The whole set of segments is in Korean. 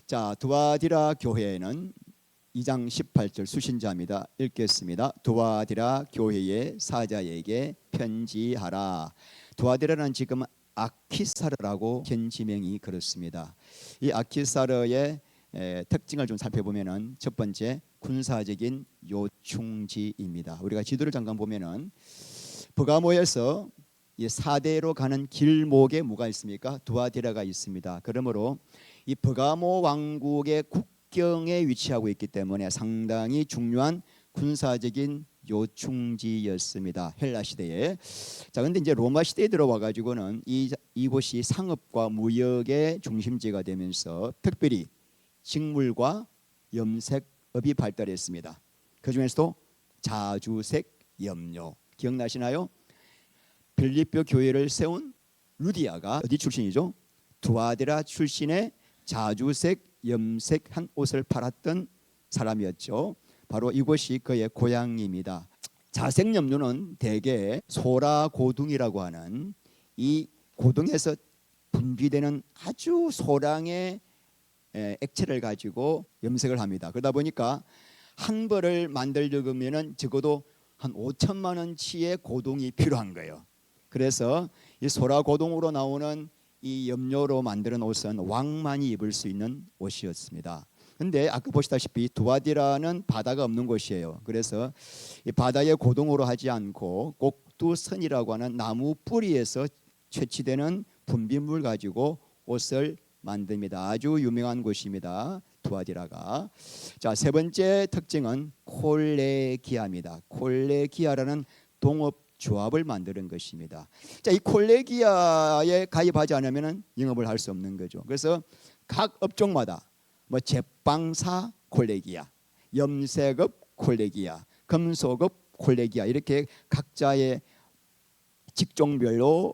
자, 두아디라 교회는 2장 18절 수신자입니다. 읽겠습니다. 두아디라 교회의 사자에게 편지하라. 두아디라는 지금 아키사르라고 현지명이 그렇습니다. 이 아키사르의 특징을 좀 살펴보면은 첫 번째 군사적인 요충지입니다. 우리가 지도를 잠깐 보면은 버가모에서 이 4대로 가는 길목에 뭐가 있습니까? 두아디라가 있습니다. 그러므로 이 버가모 왕국의 국경에 위치하고 있기 때문에 상당히 중요한 군사적인 요충지였습니다. 헬라 시대에. 자, 근데 이제 로마 시대에 들어와 가지고는 이곳이 상업과 무역의 중심지가 되면서 특별히 식물과 염색업이 발달했습니다. 그 중에서도 자주색 염료 기억나시나요? 빌립보 교회를 세운 루디아가 어디 출신이죠? 두아디라 출신의 자주색 염색한 옷을 팔았던 사람이었죠. 바로 이곳이 그의 고향입니다. 자색 염료는 대개 소라 고둥이라고 하는 이 고둥에서 분비되는 아주 소량의 액체를 가지고 염색을 합니다. 그러다 보니까 한 벌을 만들려면 적어도 한 5천만 원치의 고동이 필요한 거예요. 그래서 이 소라 고동으로 나오는 이 염료로 만드는 옷은 왕만이 입을 수 있는 옷이었습니다. 근데 아까 보시다시피 두아디라는 바다가 없는 곳이에요. 그래서 이 바다의 고동으로 하지 않고 꼭두선이라고 하는 나무 뿌리에서 채취되는 분비물 가지고 옷을 만듭니다. 아주 유명한 곳입니다. 두아디라가. 자, 세 번째 특징은 콜레기아입니다. 콜레기아라는 동업 조합을 만드는 것입니다. 자, 이 콜레기아에 가입하지 않으면 영업을 할 수 없는 거죠. 그래서 각 업종마다 뭐 제빵사 콜레기아, 염색업 콜레기아, 금속업 콜레기아 이렇게 각자의 직종별로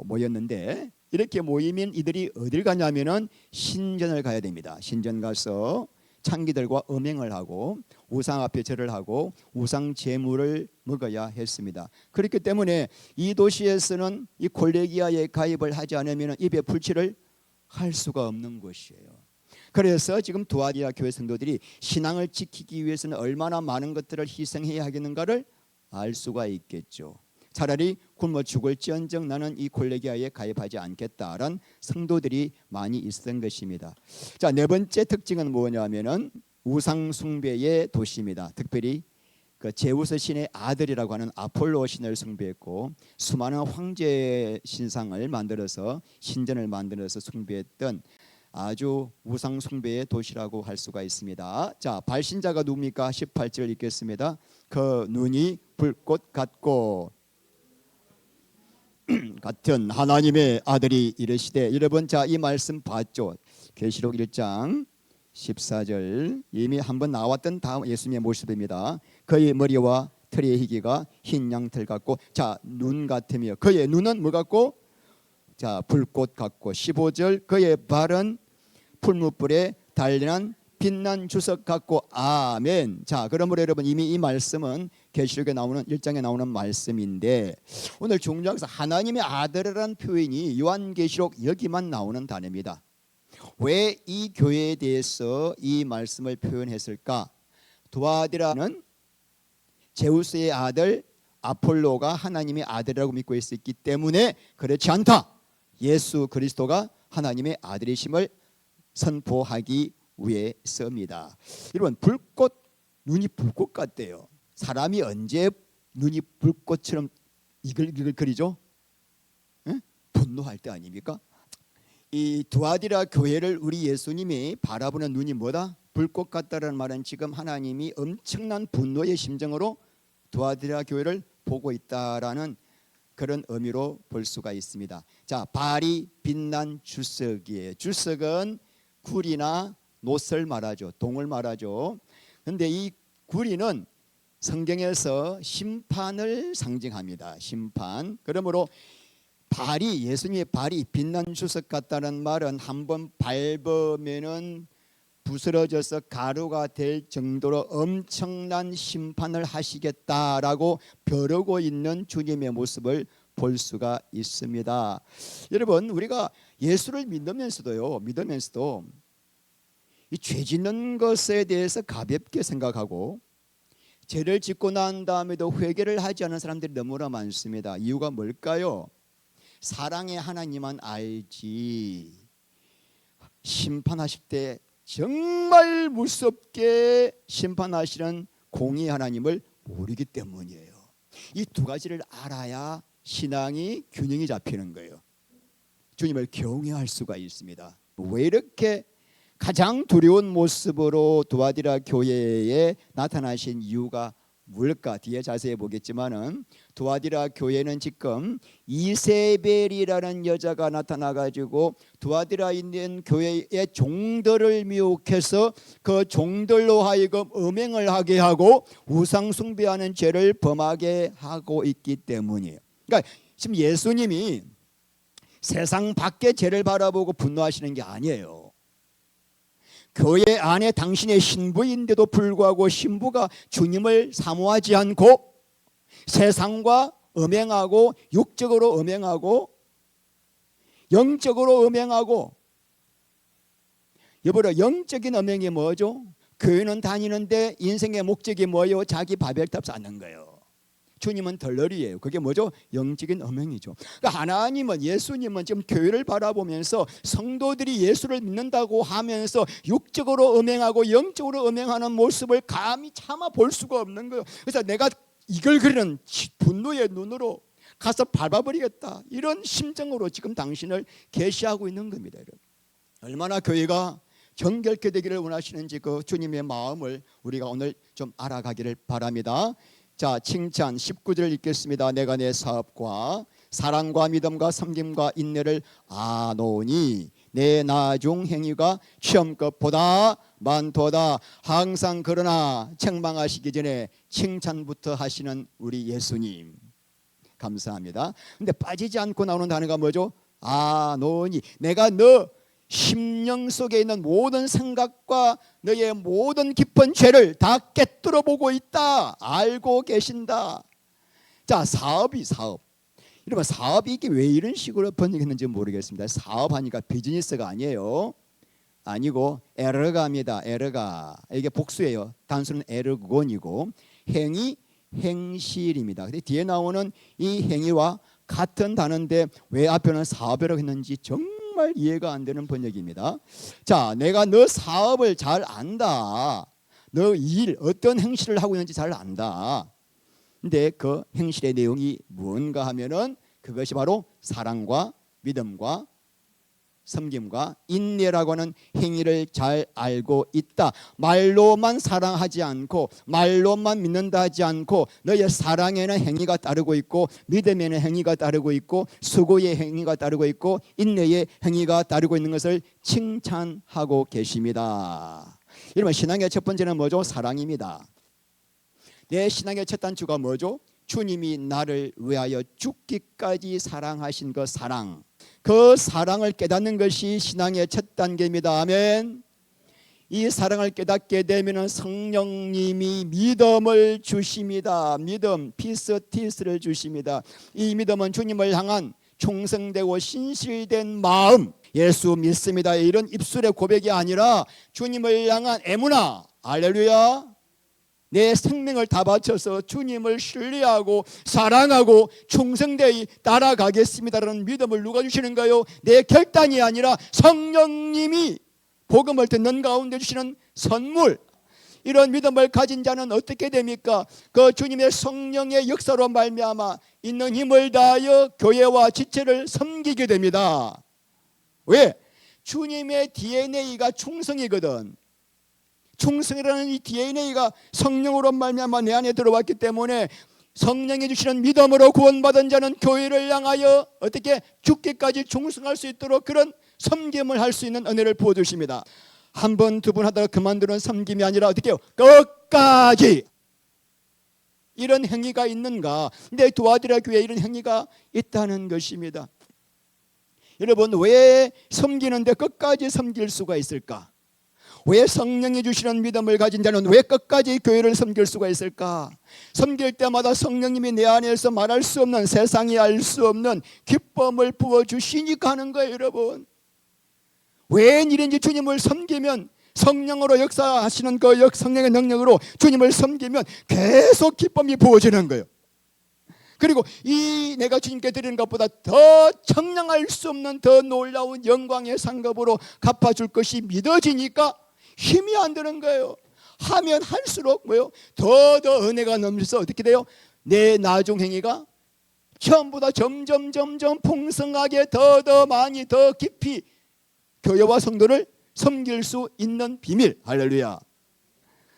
모였는데 이렇게 모이면 이들이 어딜 가냐면은 신전을 가야 됩니다. 신전 가서 창기들과 음행을 하고 우상 앞에 절을 하고 우상 제물을 먹어야 했습니다. 그렇기 때문에 이 도시에서는 이 콜레기아에 가입을 하지 않으면 입에 풀칠을 할 수가 없는 곳이에요. 그래서 지금 두아디라 교회 성도들이 신앙을 지키기 위해서는 얼마나 많은 것들을 희생해야 하겠는가를 알 수가 있겠죠. 차라리 굶어 죽을지언정 나는 이 콜레기아에 가입하지 않겠다라는 성도들이 많이 있었던 것입니다. 자, 네 번째 특징은 뭐냐면은 우상 숭배의 도시입니다. 특별히 그 제우스 신의 아들이라고 하는 아폴로 신을 숭배했고 수많은 황제 신상을 만들어서 신전을 만들어서 숭배했던 아주 우상 숭배의 도시라고 할 수가 있습니다. 자, 발신자가 누굽니까? 18절 읽겠습니다. 그 눈이 불꽃 같고 같은 하나님의 아들이 이르시되. 여러분, 자, 이 말씀 봤죠? 계시록 1장 14절 이미 한번 나왔던 다음 예수님의 모습입니다. 그의 머리와 털의 희기가 흰 양털 같고, 자, 눈 같으며 그의 눈은 뭐 같고? 자, 불꽃 같고. 15절 그의 발은 풀무불에 달리는 빛난 주석 같고. 아멘. 자, 그러므로 여러분 이미 이 말씀은 계시록에 나오는 1장에 나오는 말씀인데 오늘 중요한 것은 하나님의 아들이라는 표현이 요한계시록 여기만 나오는 단어입니다. 왜 이 교회에 대해서 이 말씀을 표현했을까? 두아디라는 제우스의 아들 아폴로가 하나님의 아들이라고 믿고 있었기 때문에 그렇지 않다. 예수 그리스도가 하나님의 아들이심을 선포하기 위해서입니다. 여러분, 불꽃, 눈이 불꽃 같대요. 사람이 언제 눈이 불꽃처럼 이글이글거리죠? 분노할 때 아닙니까? 이 두아디라 교회를 우리 예수님이 바라보는 눈이 뭐다? 불꽃 같다라는 말은 지금 하나님이 엄청난 분노의 심정으로 두아디라 교회를 보고 있다라는 그런 의미로 볼 수가 있습니다. 자, 발이 빛난 주석이에요. 주석은 구리나 노스를 말하죠. 동을 말하죠. 그런데 이 구리는 성경에서 심판을 상징합니다. 심판. 그러므로 발이, 예수님의 발이 빛난 주석 같다는 말은 한번 밟으면은 부스러져서 가루가 될 정도로 엄청난 심판을 하시겠다라고 벼르고 있는 주님의 모습을 볼 수가 있습니다. 여러분, 우리가 예수를 믿으면서도 이 죄 짓는 것에 대해서 가볍게 생각하고 죄를 짓고 난 다음에도 회개를 하지 않은 사람들이 너무나 많습니다. 이유가 뭘까요? 사랑의 하나님만 알지 심판하실 때 정말 무섭게 심판하시는 공의 하나님을 모르기 때문이에요. 이 두 가지를 알아야 신앙이 균형이 잡히는 거예요. 주님을 경외할 수가 있습니다. 왜 이렇게 가장 두려운 모습으로 두아디라 교회에 나타나신 이유가 뭘까? 뒤에 자세히 보겠지만은 두아디라 교회는 지금 이세벨이라는 여자가 나타나 가지고 두아디라 있는 교회의 종들을 미혹해서 그 종들로 하여금 음행을 하게 하고 우상 숭배하는 죄를 범하게 하고 있기 때문이에요. 그러니까 지금 예수님이 세상 밖의 죄를 바라보고 분노하시는 게 아니에요. 교회 안에 당신의 신부인데도 불구하고 신부가 주님을 사모하지 않고 세상과 음행하고 육적으로 음행하고 영적으로 음행하고, 여보라, 영적인 음행이 뭐죠? 교회는 다니는데 인생의 목적이 뭐예요? 자기 바벨탑 쌓는 거예요. 주님은 덜러리예요. 그게 뭐죠? 영적인 음행이죠. 그러니까 하나님은, 예수님은 지금 교회를 바라보면서 성도들이 예수를 믿는다고 하면서 육적으로 음행하고 영적으로 음행하는 모습을 감히 참아 볼 수가 없는 거예요. 그래서 내가 이걸 그리는 분노의 눈으로 가서 밟아버리겠다, 이런 심정으로 지금 당신을 계시하고 있는 겁니다. 여러분, 얼마나 교회가 정결케 되기를 원하시는지 그 주님의 마음을 우리가 오늘 좀 알아가기를 바랍니다. 자, 칭찬 19절 읽겠습니다. 내가 내 사업과 사랑과 믿음과 섬김과 인내를 아노니 내 나중 행위가 시험 것보다 많도다. 항상 그러나 책망하시기 전에 칭찬부터 하시는 우리 예수님, 감사합니다. 근데 빠지지 않고 나오는 단어가 뭐죠? 아노니, 내가 너 심령 속에 있는 모든 생각과 너의 모든 깊은 죄를 다 깨뜨려 보고 있다, 알고 계신다. 자, 사업. 여러분, 사업이 이게 왜 이런 식으로 번역했는지 모르겠습니다. 사업하니까 비즈니스가 아니에요. 아니고 에르가입니다. 에르가, 이게 복수예요. 단수는 에르곤이고 행위, 행실입니다. 근데 뒤에 나오는 이 행위와 같은 단어인데 왜 앞에는 사업이라고 했는지 정말 이해가 안 되는 번역입니다. 자, 내가 너 사업을 잘 안다. 너 일, 어떤 행실을 하고 있는지 잘 안다. 근데 그 행실의 내용이 뭔가 하면은 그것이 바로 사랑과 믿음과 섬김과 인내라고 하는 행위를 잘 알고 있다. 말로만 사랑하지 않고 말로만 믿는다 하지 않고 너의 사랑에는 행위가 따르고 있고 믿음에는 행위가 따르고 있고 수고의 행위가 따르고 있고 인내의 행위가 따르고 있는 것을 칭찬하고 계십니다. 여러분, 신앙의 첫 번째는 뭐죠? 사랑입니다. 내 신앙의 첫 단추가 뭐죠? 주님이 나를 위하여 죽기까지 사랑하신 그 사랑, 그 사랑을 깨닫는 것이 신앙의 첫 단계입니다. 아멘. 이 사랑을 깨닫게 되면 성령님이 믿음을 주십니다. 믿음, 피스티스를 주십니다. 이 믿음은 주님을 향한 충성되고 신실된 마음, 예수 믿습니다, 이런 입술의 고백이 아니라 주님을 향한 에무나, 할렐루야, 내 생명을 다 바쳐서 주님을 신뢰하고 사랑하고 충성되이 따라가겠습니다라는 믿음을 누가 주시는가요? 내 결단이 아니라 성령님이 복음을 듣는 가운데 주시는 선물. 이런 믿음을 가진 자는 어떻게 됩니까? 그 주님의 성령의 역사로 말미암아 있는 힘을 다하여 교회와 지체를 섬기게 됩니다. 왜? 주님의 DNA가 충성이거든. 충성이라는 이 DNA가 성령으로 말미암아 내 안에 들어왔기 때문에 성령이 주시는 믿음으로 구원받은 자는 교회를 향하여 어떻게 죽기까지 충성할 수 있도록 그런 섬김을 할 수 있는 은혜를 부어주십니다. 한 번, 두 번 하다가 그만두는 섬김이 아니라 어떻게 해요? 끝까지. 이런 행위가 있는가? 근데 두아디라 교회에 이런 행위가 있다는 것입니다. 여러분, 왜 섬기는데 끝까지 섬길 수가 있을까? 왜 성령이 주시는 믿음을 가진 자는 왜 끝까지 교회를 섬길 수가 있을까? 섬길 때마다 성령님이 내 안에서 말할 수 없는, 세상이 알 수 없는 기쁨을 부어주시니까 하는 거예요. 여러분, 왜 이런지 주님을 섬기면 성령으로 역사하시는 그 성령의 능력으로 주님을 섬기면 계속 기쁨이 부어지는 거예요. 그리고 이 내가 주님께 드리는 것보다 더 청량할 수 없는 더 놀라운 영광의 상급으로 갚아줄 것이 믿어지니까 힘이 안 드는 거예요. 하면 할수록 뭐요? 더 은혜가 넘쳐서 어떻게 돼요? 내 나중 행위가 처음보다 점점 풍성하게 더 많이 더 깊이 교회와 성도를 섬길 수 있는 비밀. 할렐루야.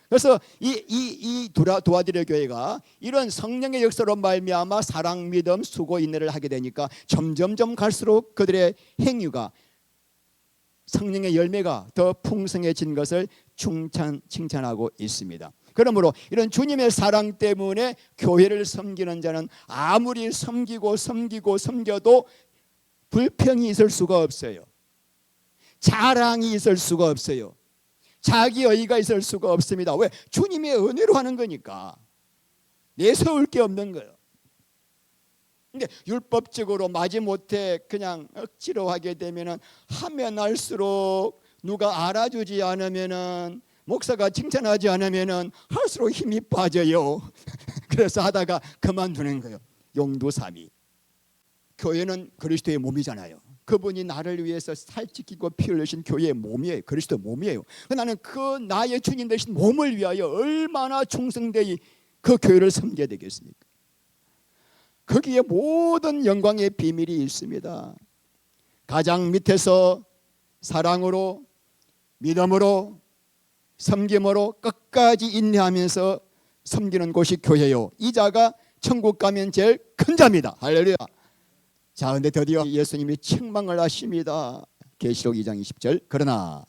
그래서 이 도와드려 교회가 이런 성령의 역사로 말미암아 사랑, 믿음, 수고, 인내를 하게 되니까 점점 갈수록 그들의 행위가 성령의 열매가 더 풍성해진 것을 칭찬하고 있습니다. 그러므로 이런 주님의 사랑 때문에 교회를 섬기는 자는 아무리 섬겨도 불평이 있을 수가 없어요. 자랑이 있을 수가 없어요. 자기의의가 있을 수가 없습니다. 왜? 주님의 은혜로 하는 거니까. 내세울 게 없는 거예요. 근데 율법적으로 마지못해 그냥 억지로 하게 되면은 하면 할수록 누가 알아주지 않으면은 목사가 칭찬하지 않으면은 할수록 힘이 빠져요. 그래서 하다가 그만두는 거예요. 용두삼이. 교회는 그리스도의 몸이잖아요. 그분이 나를 위해서 살찌키고 피 흘리신 교회의 몸이에요. 그리스도 몸이에요. 나는 그 나의 주님 되신 몸을 위하여 얼마나 충성되이 그 교회를 섬겨야 되겠습니까? 거기에 모든 영광의 비밀이 있습니다. 가장 밑에서 사랑으로, 믿음으로, 섬김으로 끝까지 인내하면서 섬기는 곳이 교회요. 이 자가 천국 가면 제일 큰 자입니다. 할렐루야. 자, 근데 드디어 예수님이 책망을 하십니다. 계시록 2장 20절. 그러나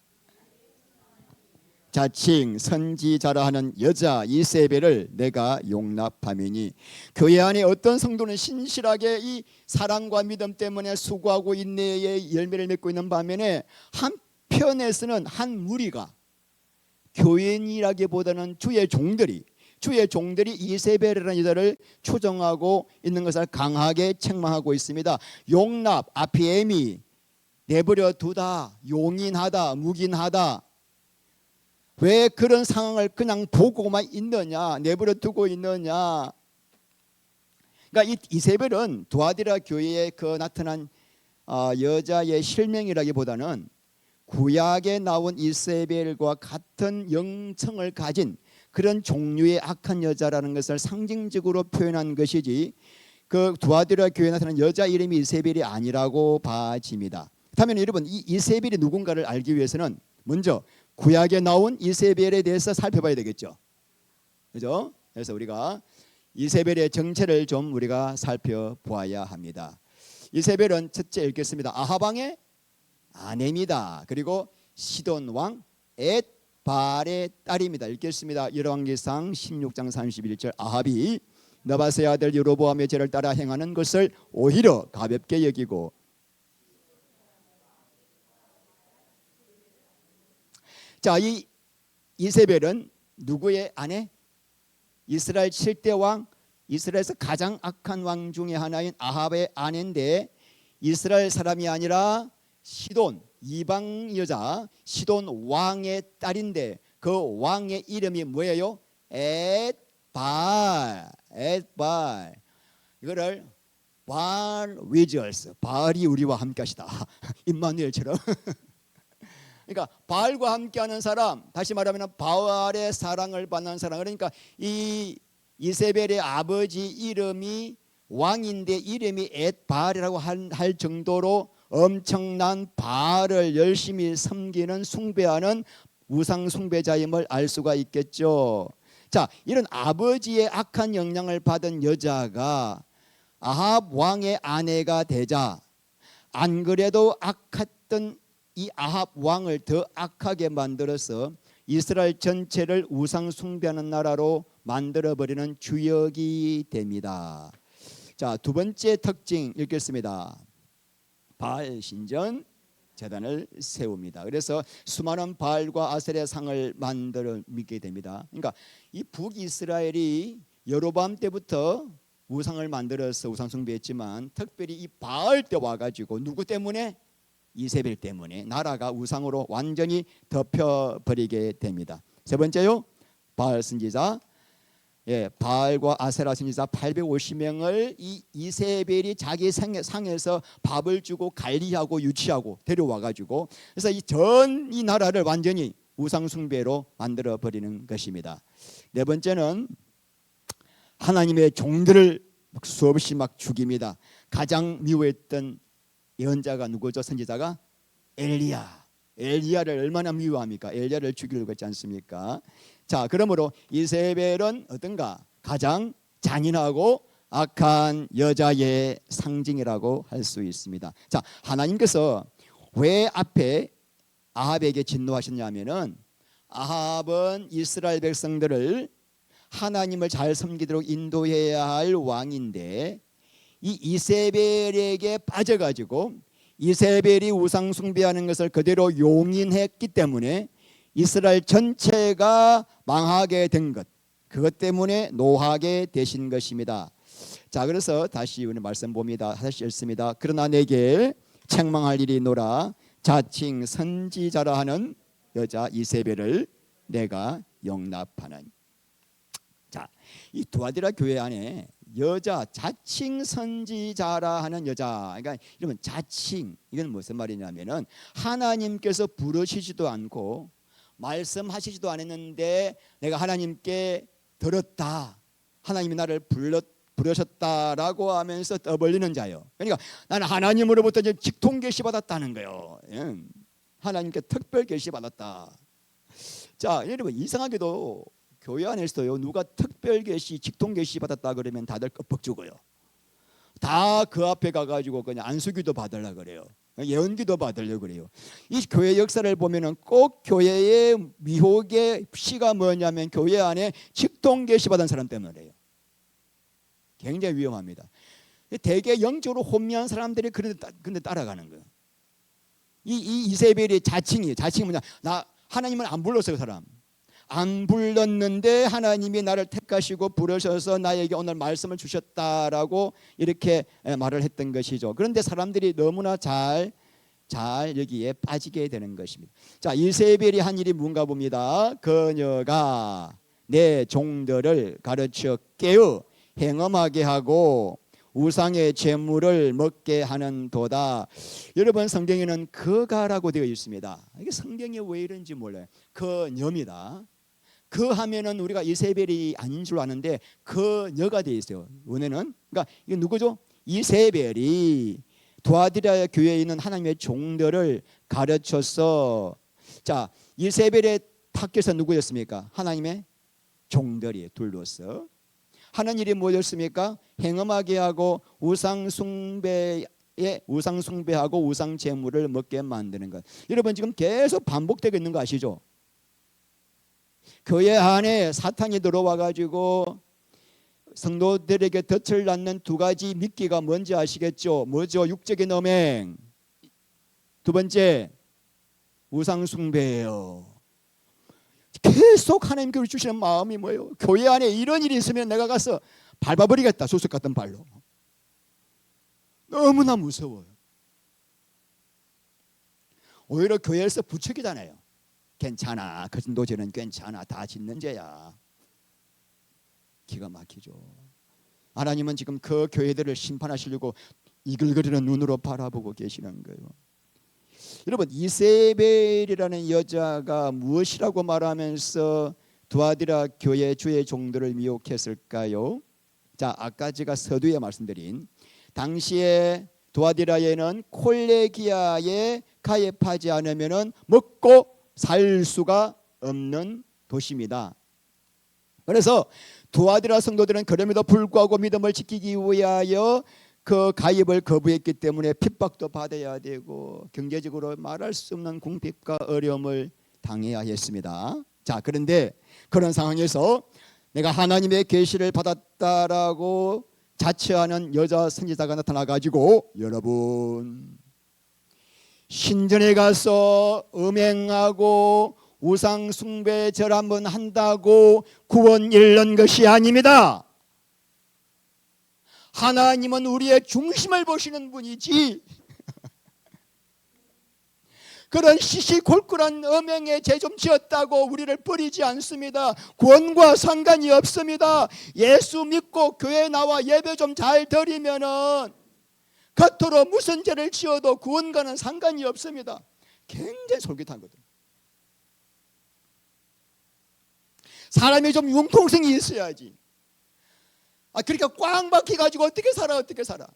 자칭 선지자라 하는 여자 이세벨을 내가 용납함이니. 교회 안에 어떤 성도는 신실하게 이 사랑과 믿음 때문에 수고하고 인내의 열매를 맺고 있는 반면에 한편에서는 한 무리가 교인이라기보다는 주의 종들이 이세벨이라는 여자를 추종하고 있는 것을 강하게 책망하고 있습니다. 용납, 아피에미, 내버려 두다, 용인하다, 묵인하다. 왜 그런 상황을 그냥 보고만 있느냐, 내버려 두고 있느냐. 그러니까 이 이세벨은 두아디라 교회에 그 나타난 여자의 실명이라기보다는 구약에 나온 이세벨과 같은 영성을 가진 그런 종류의 악한 여자라는 것을 상징적으로 표현한 것이지, 그 두아디라 교회에 나타난 여자 이름이 이세벨이 아니라고 봐집니다. 그렇다면 여러분, 이 이세벨이 누군가를 알기 위해서는 먼저 구약에 나온 이세벨에 대해서 살펴봐야 되겠죠. 그죠? 그래서 우리가 이세벨의 정체를 좀 우리가 살펴보아야 합니다. 이세벨은 첫째 읽겠습니다. 아합 왕의 아내입니다. 그리고 시돈 왕 엣발의 딸입니다. 읽겠습니다. 열왕기상 16장 31절. 아합이 느바스의 아들 여로보암의 죄를 따라 행하는 것을 오히려 가볍게 여기고. 자, 이 이세벨은 누구의 아내? 이스라엘 7대 왕, 이스라엘에서 가장 악한 왕 중에 하나인 아합의 아내인데, 이스라엘 사람이 아니라 시돈, 이방 여자 시돈 왕의 딸인데, 그 왕의 이름이 뭐예요? 엣발. 이거를 바알 위저스, 바알이 우리와 함께하시다. 임마누엘처럼. 그러니까 바알과 함께하는 사람, 다시 말하면 바알의 사랑을 받는 사람. 그러니까 이 이세벨의 아버지 이름이 왕인데 이름이 엣바알이라고 할 정도로 엄청난 바알을 열심히 섬기는, 숭배하는 우상 숭배자임을 알 수가 있겠죠. 자, 이런 아버지의 악한 영향을 받은 여자가 아합 왕의 아내가 되자, 안 그래도 악했던 이 아합 왕을 더 악하게 만들어서 이스라엘 전체를 우상 숭배하는 나라로 만들어버리는 주역이 됩니다. 자, 두 번째 특징 읽겠습니다. 바알 신전 제단을 세웁니다. 그래서 수많은 바알과 아셀의 상을 만들어 믿게 됩니다. 그러니까 이 북이스라엘이 여로보암 때부터 우상을 만들어서 우상 숭배했지만, 특별히 이 바알 때 와가지고 누구 때문에? 이세벨 때문에 나라가 우상으로 완전히 덮여버리게 됩니다. 세 번째요, 바알 선지자. 바알과 아세라 선지자 850명을 이 이세벨이 자기 상에서 밥을 주고 관리하고 유치하고 데려와 가지고, 그래서 이 나라를 완전히 우상 숭배로 만들어 버리는 것입니다. 네 번째는 하나님의 종들을 수없이 막 죽입니다. 가장 미워했던 예언자가 누구죠? 선지자가 엘리야를 얼마나 미워합니까? 엘리야를 죽이려고 했지 않습니까? 자, 그러므로 이세벨은 어떤가? 가장 잔인하고 악한 여자의 상징이라고 할 수 있습니다. 자, 하나님께서 왜 앞에 아합에게 진노하셨냐면은, 아합은 이스라엘 백성들을 하나님을 잘 섬기도록 인도해야 할 왕인데 이 이세벨에게 빠져가지고 이세벨이 우상 숭배하는 것을 그대로 용인했기 때문에 이스라엘 전체가 망하게 된 것, 그것 때문에 노하게 되신 것입니다. 자, 그래서 다시 오늘 말씀 봅니다. 다시 읽습니다. 그러나 내게 책망할 일이 있노라. 자칭 선지자라 하는 여자 이세벨을 내가 용납하나니. 자, 이 두아디라 교회 안에 여자, 자칭 선지자라 하는 여자, 그러니까 이러면 자칭, 이건 무슨 말이냐면은 하나님께서 부르시지도 않고 말씀하시지도 않았는데 내가 하나님께 들었다, 하나님이 나를 부르셨다라고 하면서 떠벌리는 자요. 그러니까 나는 하나님으로부터 이제 직통 계시 받았다는 거예요. 하나님께 특별 계시 받았다. 자, 여러분, 이상하게도 교회 안에서요, 누가 특별 계시, 직통 계시 받았다 그러면 다들 껍벅 죽어요. 다 그 앞에 가가지고 그냥 안수기도 받으려 그래요. 예언기도 받으려 그래요. 이 교회 역사를 보면은 꼭 교회의 미혹의 시가 뭐냐면 교회 안에 직통 계시 받은 사람 때문에요. 굉장히 위험합니다. 대개 영적으로 혼미한 사람들이 근데 따라가는 거예요. 이 이세벨의 자칭이 뭐냐? 나 하나님은 안 불렀어요. 사람 안 불렀는데 하나님이 나를 택하시고 부르셔서 나에게 오늘 말씀을 주셨다라고 이렇게 말을 했던 것이죠. 그런데 사람들이 너무나 잘 여기에 빠지게 되는 것입니다. 자, 이세벨이 한 일이 뭔가 봅니다. 그녀가 내 종들을 가르쳐 깨어 행음하게 하고 우상의 제물을 먹게 하는 도다. 여러분, 성경에는 그가라고 되어 있습니다. 이게 성경이 왜 이런지 몰라요. 그녀입니다. 그 하면은 우리가 이세벨이 아닌 줄 아는데 그녀가 되어 있어요. 원에는. 그러니까 이게 누구죠? 이세벨이 두아디라 교회에 있는 하나님의 종들을 가르쳐서, 자, 이세벨의 탁께서 누구였습니까? 하나님의 종들이 둘러서 하는 일이 뭐였습니까? 행음하게 하고 우상 숭배하고 우상 제물을 먹게 만드는 것. 여러분, 지금 계속 반복되고 있는 거 아시죠? 교회 안에 사탄이 들어와 가지고 성도들에게 덫을 낳는 두 가지 미끼가 뭔지 아시겠죠? 뭐죠? 육적인 음행. 두 번째, 우상 숭배예요. 계속 하나님께서 주시는 마음이 뭐예요? 교회 안에 이런 일이 있으면 내가 가서 밟아버리겠다, 소속 같은 발로. 너무나 무서워요. 오히려 교회에서 부추기잖아요. 괜찮아, 그 정도 죄는 괜찮아, 다 짓는 죄야. 기가 막히죠. 하나님은 지금 그 교회들을 심판하시려고 이글거리는 눈으로 바라보고 계시는 거예요. 여러분, 이세벨이라는 여자가 무엇이라고 말하면서 두아디라 교회 주의 종들을 미혹했을까요? 자, 아까 제가 서두에 말씀드린 당시에 두아디라에는 콜레기아에 가입하지 않으면 먹고 살 수가 없는 도시입니다. 그래서 두아디라 성도들은 그럼에도 불구하고 믿음을 지키기 위하여 그 가입을 거부했기 때문에 핍박도 받아야 되고 경제적으로 말할 수 없는 궁핍과 어려움을 당해야 했습니다. 자, 그런데 그런 상황에서 내가 하나님의 계시를 받았다라고 자처하는 여자 선지자가 나타나 가지고, 여러분, 신전에 가서 음행하고 우상 숭배 절 한번 한다고 구원 잃는 것이 아닙니다. 하나님은 우리의 중심을 보시는 분이지 그런 시시콜콜한 음행에 죄 좀 지었다고 우리를 버리지 않습니다. 구원과 상관이 없습니다. 예수 믿고 교회 나와 예배 좀 잘 드리면은 겉으로 무슨 죄를 지어도 구원과는 상관이 없습니다. 굉장히 솔깃하거든. 사람이 좀 융통성이 있어야지. 그러니까 꽉 막혀가지고 어떻게 살아.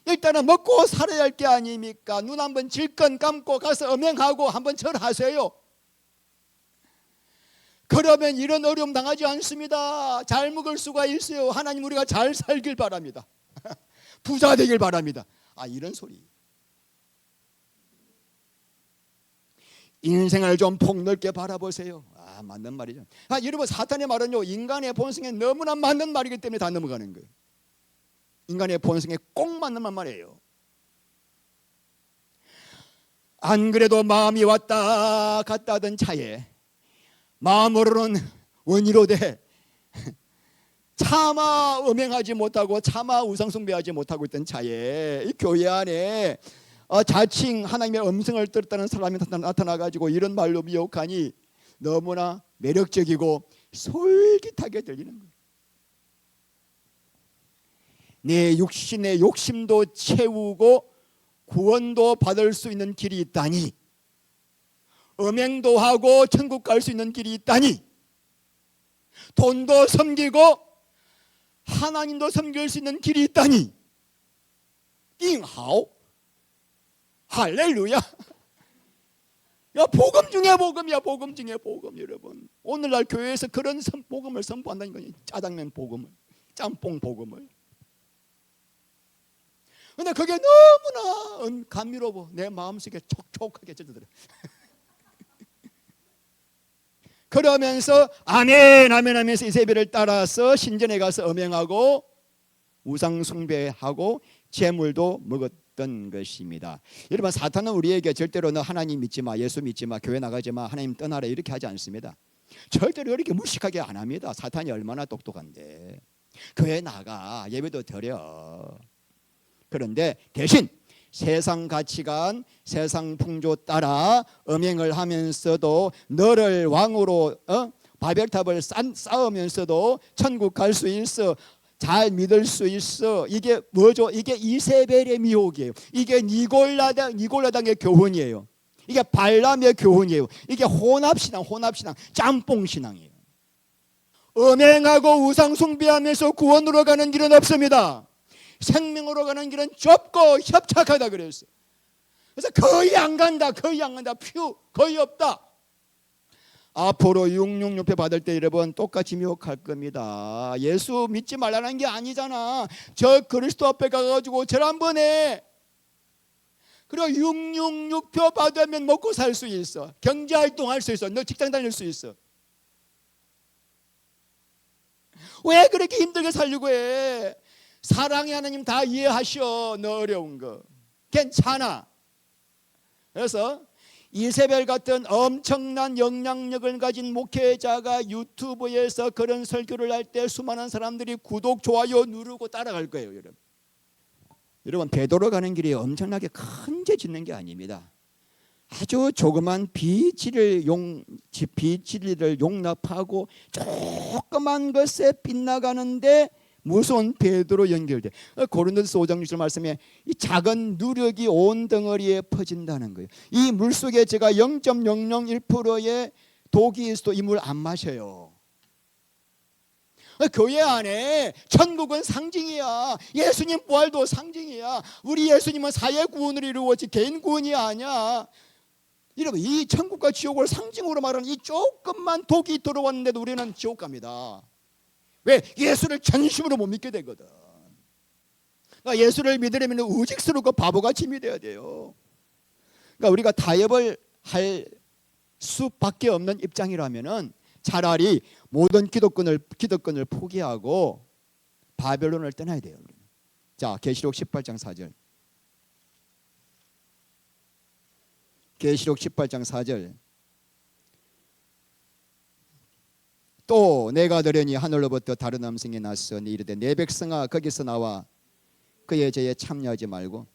일단은 먹고 살아야 할 게 아닙니까? 눈 한번 질끈 감고 가서 음행하고 한번 절하세요. 그러면 이런 어려움 당하지 않습니다. 잘 먹을 수가 있어요. 하나님 우리가 잘 살길 바랍니다. 부자 되길 바랍니다. 이런 소리. 인생을 좀 폭넓게 바라보세요. 맞는 말이죠. 여러분, 사탄의 말은요, 인간의 본성에 너무나 맞는 말이기 때문에 다 넘어가는 거예요. 인간의 본성에 꼭 맞는 말이에요. 안 그래도 마음이 왔다 갔다 하던 차에 마음으로는 원의로 돼 차마 음행하지 못하고 차마 우상숭배하지 못하고 있던 차에 이 교회 안에 자칭 하나님의 음성을 들었다는 사람이 나타나가지고 이런 말로 미혹하니 너무나 매력적이고 솔깃하게 들리는 거예요. 내 육신의 욕심도 채우고 구원도 받을 수 있는 길이 있다니, 음행도 하고 천국 갈 수 있는 길이 있다니, 돈도 섬기고 하나님도 섬길 수 있는 길이 있다니, 띵하오, 할렐루야. 야, 복음 중에 복음이야. 복음 중에 복음. 여러분, 오늘날 교회에서 그런 복음을 선포한다는 거예요. 짜장면 복음을, 짬뽕 복음을. 근데 그게 너무나 감미로워 내 마음속에 촉촉하게 젖어들어. 그러면서 아멘 아멘 하면서 이세벨을 따라서 신전에 가서 음행하고 우상숭배하고 재물도 먹었던 것입니다. 여러분, 사탄은 우리에게 절대로 너 하나님 믿지 마, 예수 믿지 마, 교회 나가지 마, 하나님 떠나라 이렇게 하지 않습니다. 절대로 이렇게 무식하게 안 합니다. 사탄이 얼마나 똑똑한데. 교회 나가, 예배도 드려. 그런데 대신 세상 가치관, 세상 풍조 따라 음행을 하면서도 너를 왕으로 바벨탑을 쌓으면서도 천국 갈 수 있어, 잘 믿을 수 있어. 이게 뭐죠? 이게 이세벨의 미혹이에요. 이게 니골라당의 교훈이에요. 이게 발람의 교훈이에요. 이게 혼합신앙, 짬뽕신앙이에요. 음행하고 우상숭배하면서 구원으로 가는 길은 없습니다. 생명으로 가는 길은 좁고 협착하다 그랬어요. 그래서 거의 안 간다. 거의 없다. 앞으로 666회 받을 때 여러분 똑같이 미혹할 겁니다. 예수 믿지 말라는 게 아니잖아. 저 그리스도 앞에 가가지고 절 한번 해. 그리고 666표 받으면 먹고 살 수 있어. 경제활동할 수 있어. 너 직장 다닐 수 있어. 왜 그렇게 힘들게 살려고 해? 사랑의 하나님 다 이해하셔. 너 어려운 거 괜찮아. 그래서 이세벨 같은 엄청난 영향력을 가진 목회자가 유튜브에서 그런 설교를 할 때 수많은 사람들이 구독, 좋아요 누르고 따라갈 거예요. 여러분, 베드로 가는 길이 엄청나게 큰 죄 짓는 게 아닙니다. 아주 조그만 비치를 용납하고 조그만 것에 빗나가는데 무서운 베드로 연결돼. 고린도서 5장 6절 말씀에 이 작은 누력이 온 덩어리에 퍼진다는 거예요. 이 물속에 제가 0.001%의 독이 있어도 이 물 안 마셔요. 교회 안에 천국은 상징이야. 예수님 부활도 상징이야. 우리 예수님은 사회 구원을 이루었지 개인 구원이 아니야. 여러분, 이 천국과 지옥을 상징으로 말하는 이 조금만 독이 들어왔는데도 우리는 지옥 갑니다. 왜? 예수를 전심으로 못 믿게 되거든. 그러니까 예수를 믿으려면 의직스럽고 바보같이 믿어야 돼요. 그러니까 우리가 타협을 할 수밖에 없는 입장이라면은 차라리 모든 기득권을 포기하고 바벨론을 떠나야 돼요. 자, 계시록 18장 4절. 계시록 18장 4절. 또 내가 들으니 하늘로부터 다른 음성이 났으니 이르되 내 백성아 거기서 나와 그의 죄에 참여하지 말고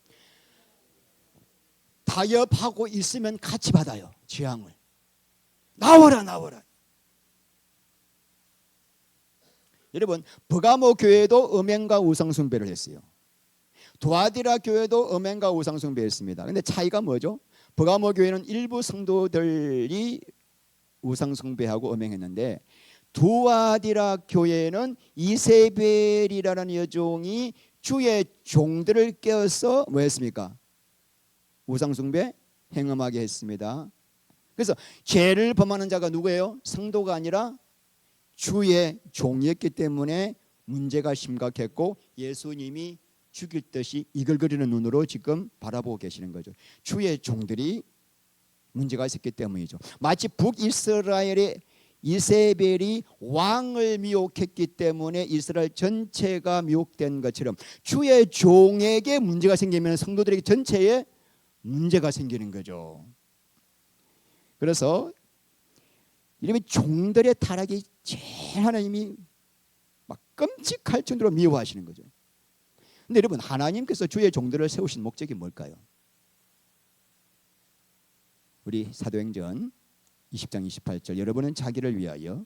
타협하고 있으면 같이 받아요. 재앙을. 나와라 나와라. 여러분, 버가모 교회도 음행과 우상 숭배를 했어요. 두아디라 교회도 음행과 우상 숭배했습니다. 근데 차이가 뭐죠? 버가모 교회는 일부 성도들이 우상 숭배하고 음행했는데, 두아디라 교회는 이세벨이라는 여종이 주의 종들을 깨어서 뭐 했습니까? 우상 숭배 행음하게 했습니다. 그래서 죄를 범하는 자가 누구예요? 성도가 아니라 주의 종이었기 때문에 문제가 심각했고, 예수님이 죽일 듯이 이글거리는 눈으로 지금 바라보고 계시는 거죠. 주의 종들이 문제가 있었기 때문이죠. 마치 북이스라엘의 이세벨이 왕을 미혹했기 때문에 이스라엘 전체가 미혹된 것처럼 주의 종에게 문제가 생기면 성도들에게 전체에 문제가 생기는 거죠. 그래서 이름이 종들의 타락이 제일 하나님이 막 끔찍할 정도로 미워하시는 거죠. 근데 여러분, 하나님께서 주의 종들을 세우신 목적이 뭘까요? 우리 사도행전 20장 28절, 여러분은 자기를 위하여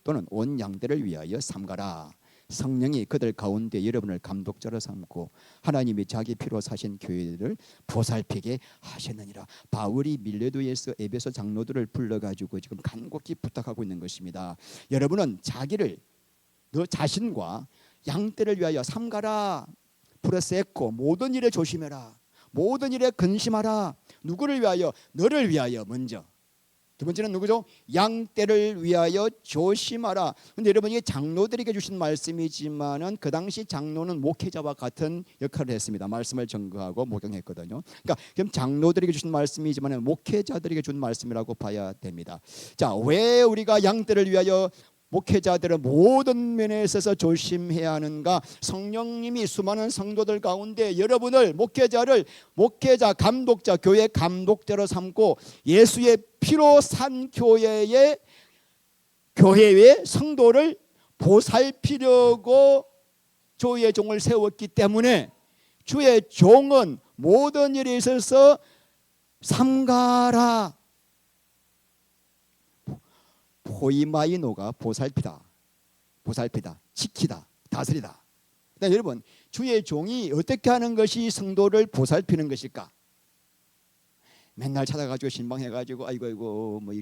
또는 온 양들을 위하여 삼가라. 성령이 그들 가운데 여러분을 감독자로 삼고 하나님이 자기 피로 사신 교회를 보살피게 하셨느니라. 바울이 밀레도에서 에베소 장로들을 불러가지고 지금 간곡히 부탁하고 있는 것입니다. 여러분은 자기를, 너 자신과 양떼를 위하여 삼가라. 프로세코, 모든 일에 조심해라. 모든 일에 근심하라. 누구를 위하여? 너를 위하여 먼저. 두 번째는 누구죠? 양떼를 위하여 조심하라. 근데 여러분, 이게 장로들에게 주신 말씀이지만은 그 당시 장로는 목회자와 같은 역할을 했습니다. 말씀을 전거하고 목용했거든요. 그러니까 지금 장로들에게 주신 말씀이지만은 목회자들에게 준 말씀이라고 봐야 됩니다. 자, 왜 우리가 양떼를 위하여 목회자들은 모든 면에 있어서 조심해야 하는가? 성령님이 수많은 성도들 가운데 여러분을 목회자, 감독자, 교회 감독자로 삼고 예수의 피로 산 교회의 성도를 보살피려고 주의 종을 세웠기 때문에 주의 종은 모든 일에 있어서 삼가라. 포이마이노가 보살피다, 지키다, 다스리다. 그러니까 여러분, 주의 종이 어떻게 하는 것이 성도를 보살피는 것일까? 맨날 찾아가지고 신방해가지고 아이고 뭐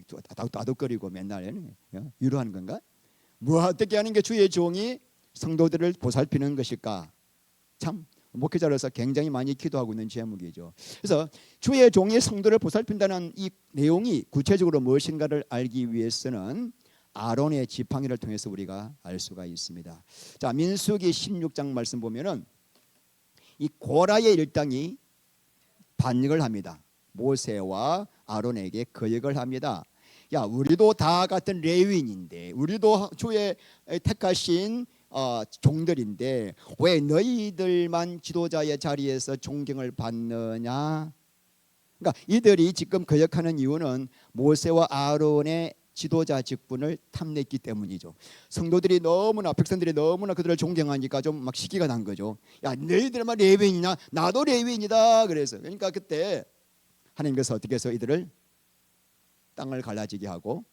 다독거리고 맨날 위로하는 건가? 뭐 어떻게 하는 게 주의 종이 성도들을 보살피는 것일까? 참 목회자로서 굉장히 많이 기도하고 있는 제목이죠. 그래서 주의 종이 성도를 보살핀다는 이 내용이 구체적으로 무엇인가를 알기 위해서는 아론의 지팡이를 통해서 우리가 알 수가 있습니다. 자, 민수기 16장 말씀 보면은 이 고라의 일당이 반역을 합니다. 모세와 아론에게 거역을 합니다. 야, 우리도 다 같은 레위인인데, 우리도 주의 택하신 종들인데 왜 너희들만 지도자의 자리에서 존경을 받느냐? 그러니까 이들이 지금 거역하는 이유는 모세와 아론의 지도자 직분을 탐냈기 때문이죠. 성도들이 너무나, 백성들이 너무나 그들을 존경하니까 좀 막 시기가 난 거죠. 야, 너희들만 레위인이냐? 나도 레위인이다. 그러니까 그때 하나님께서 어떻게 해서 이들을 땅을 갈라지게 하고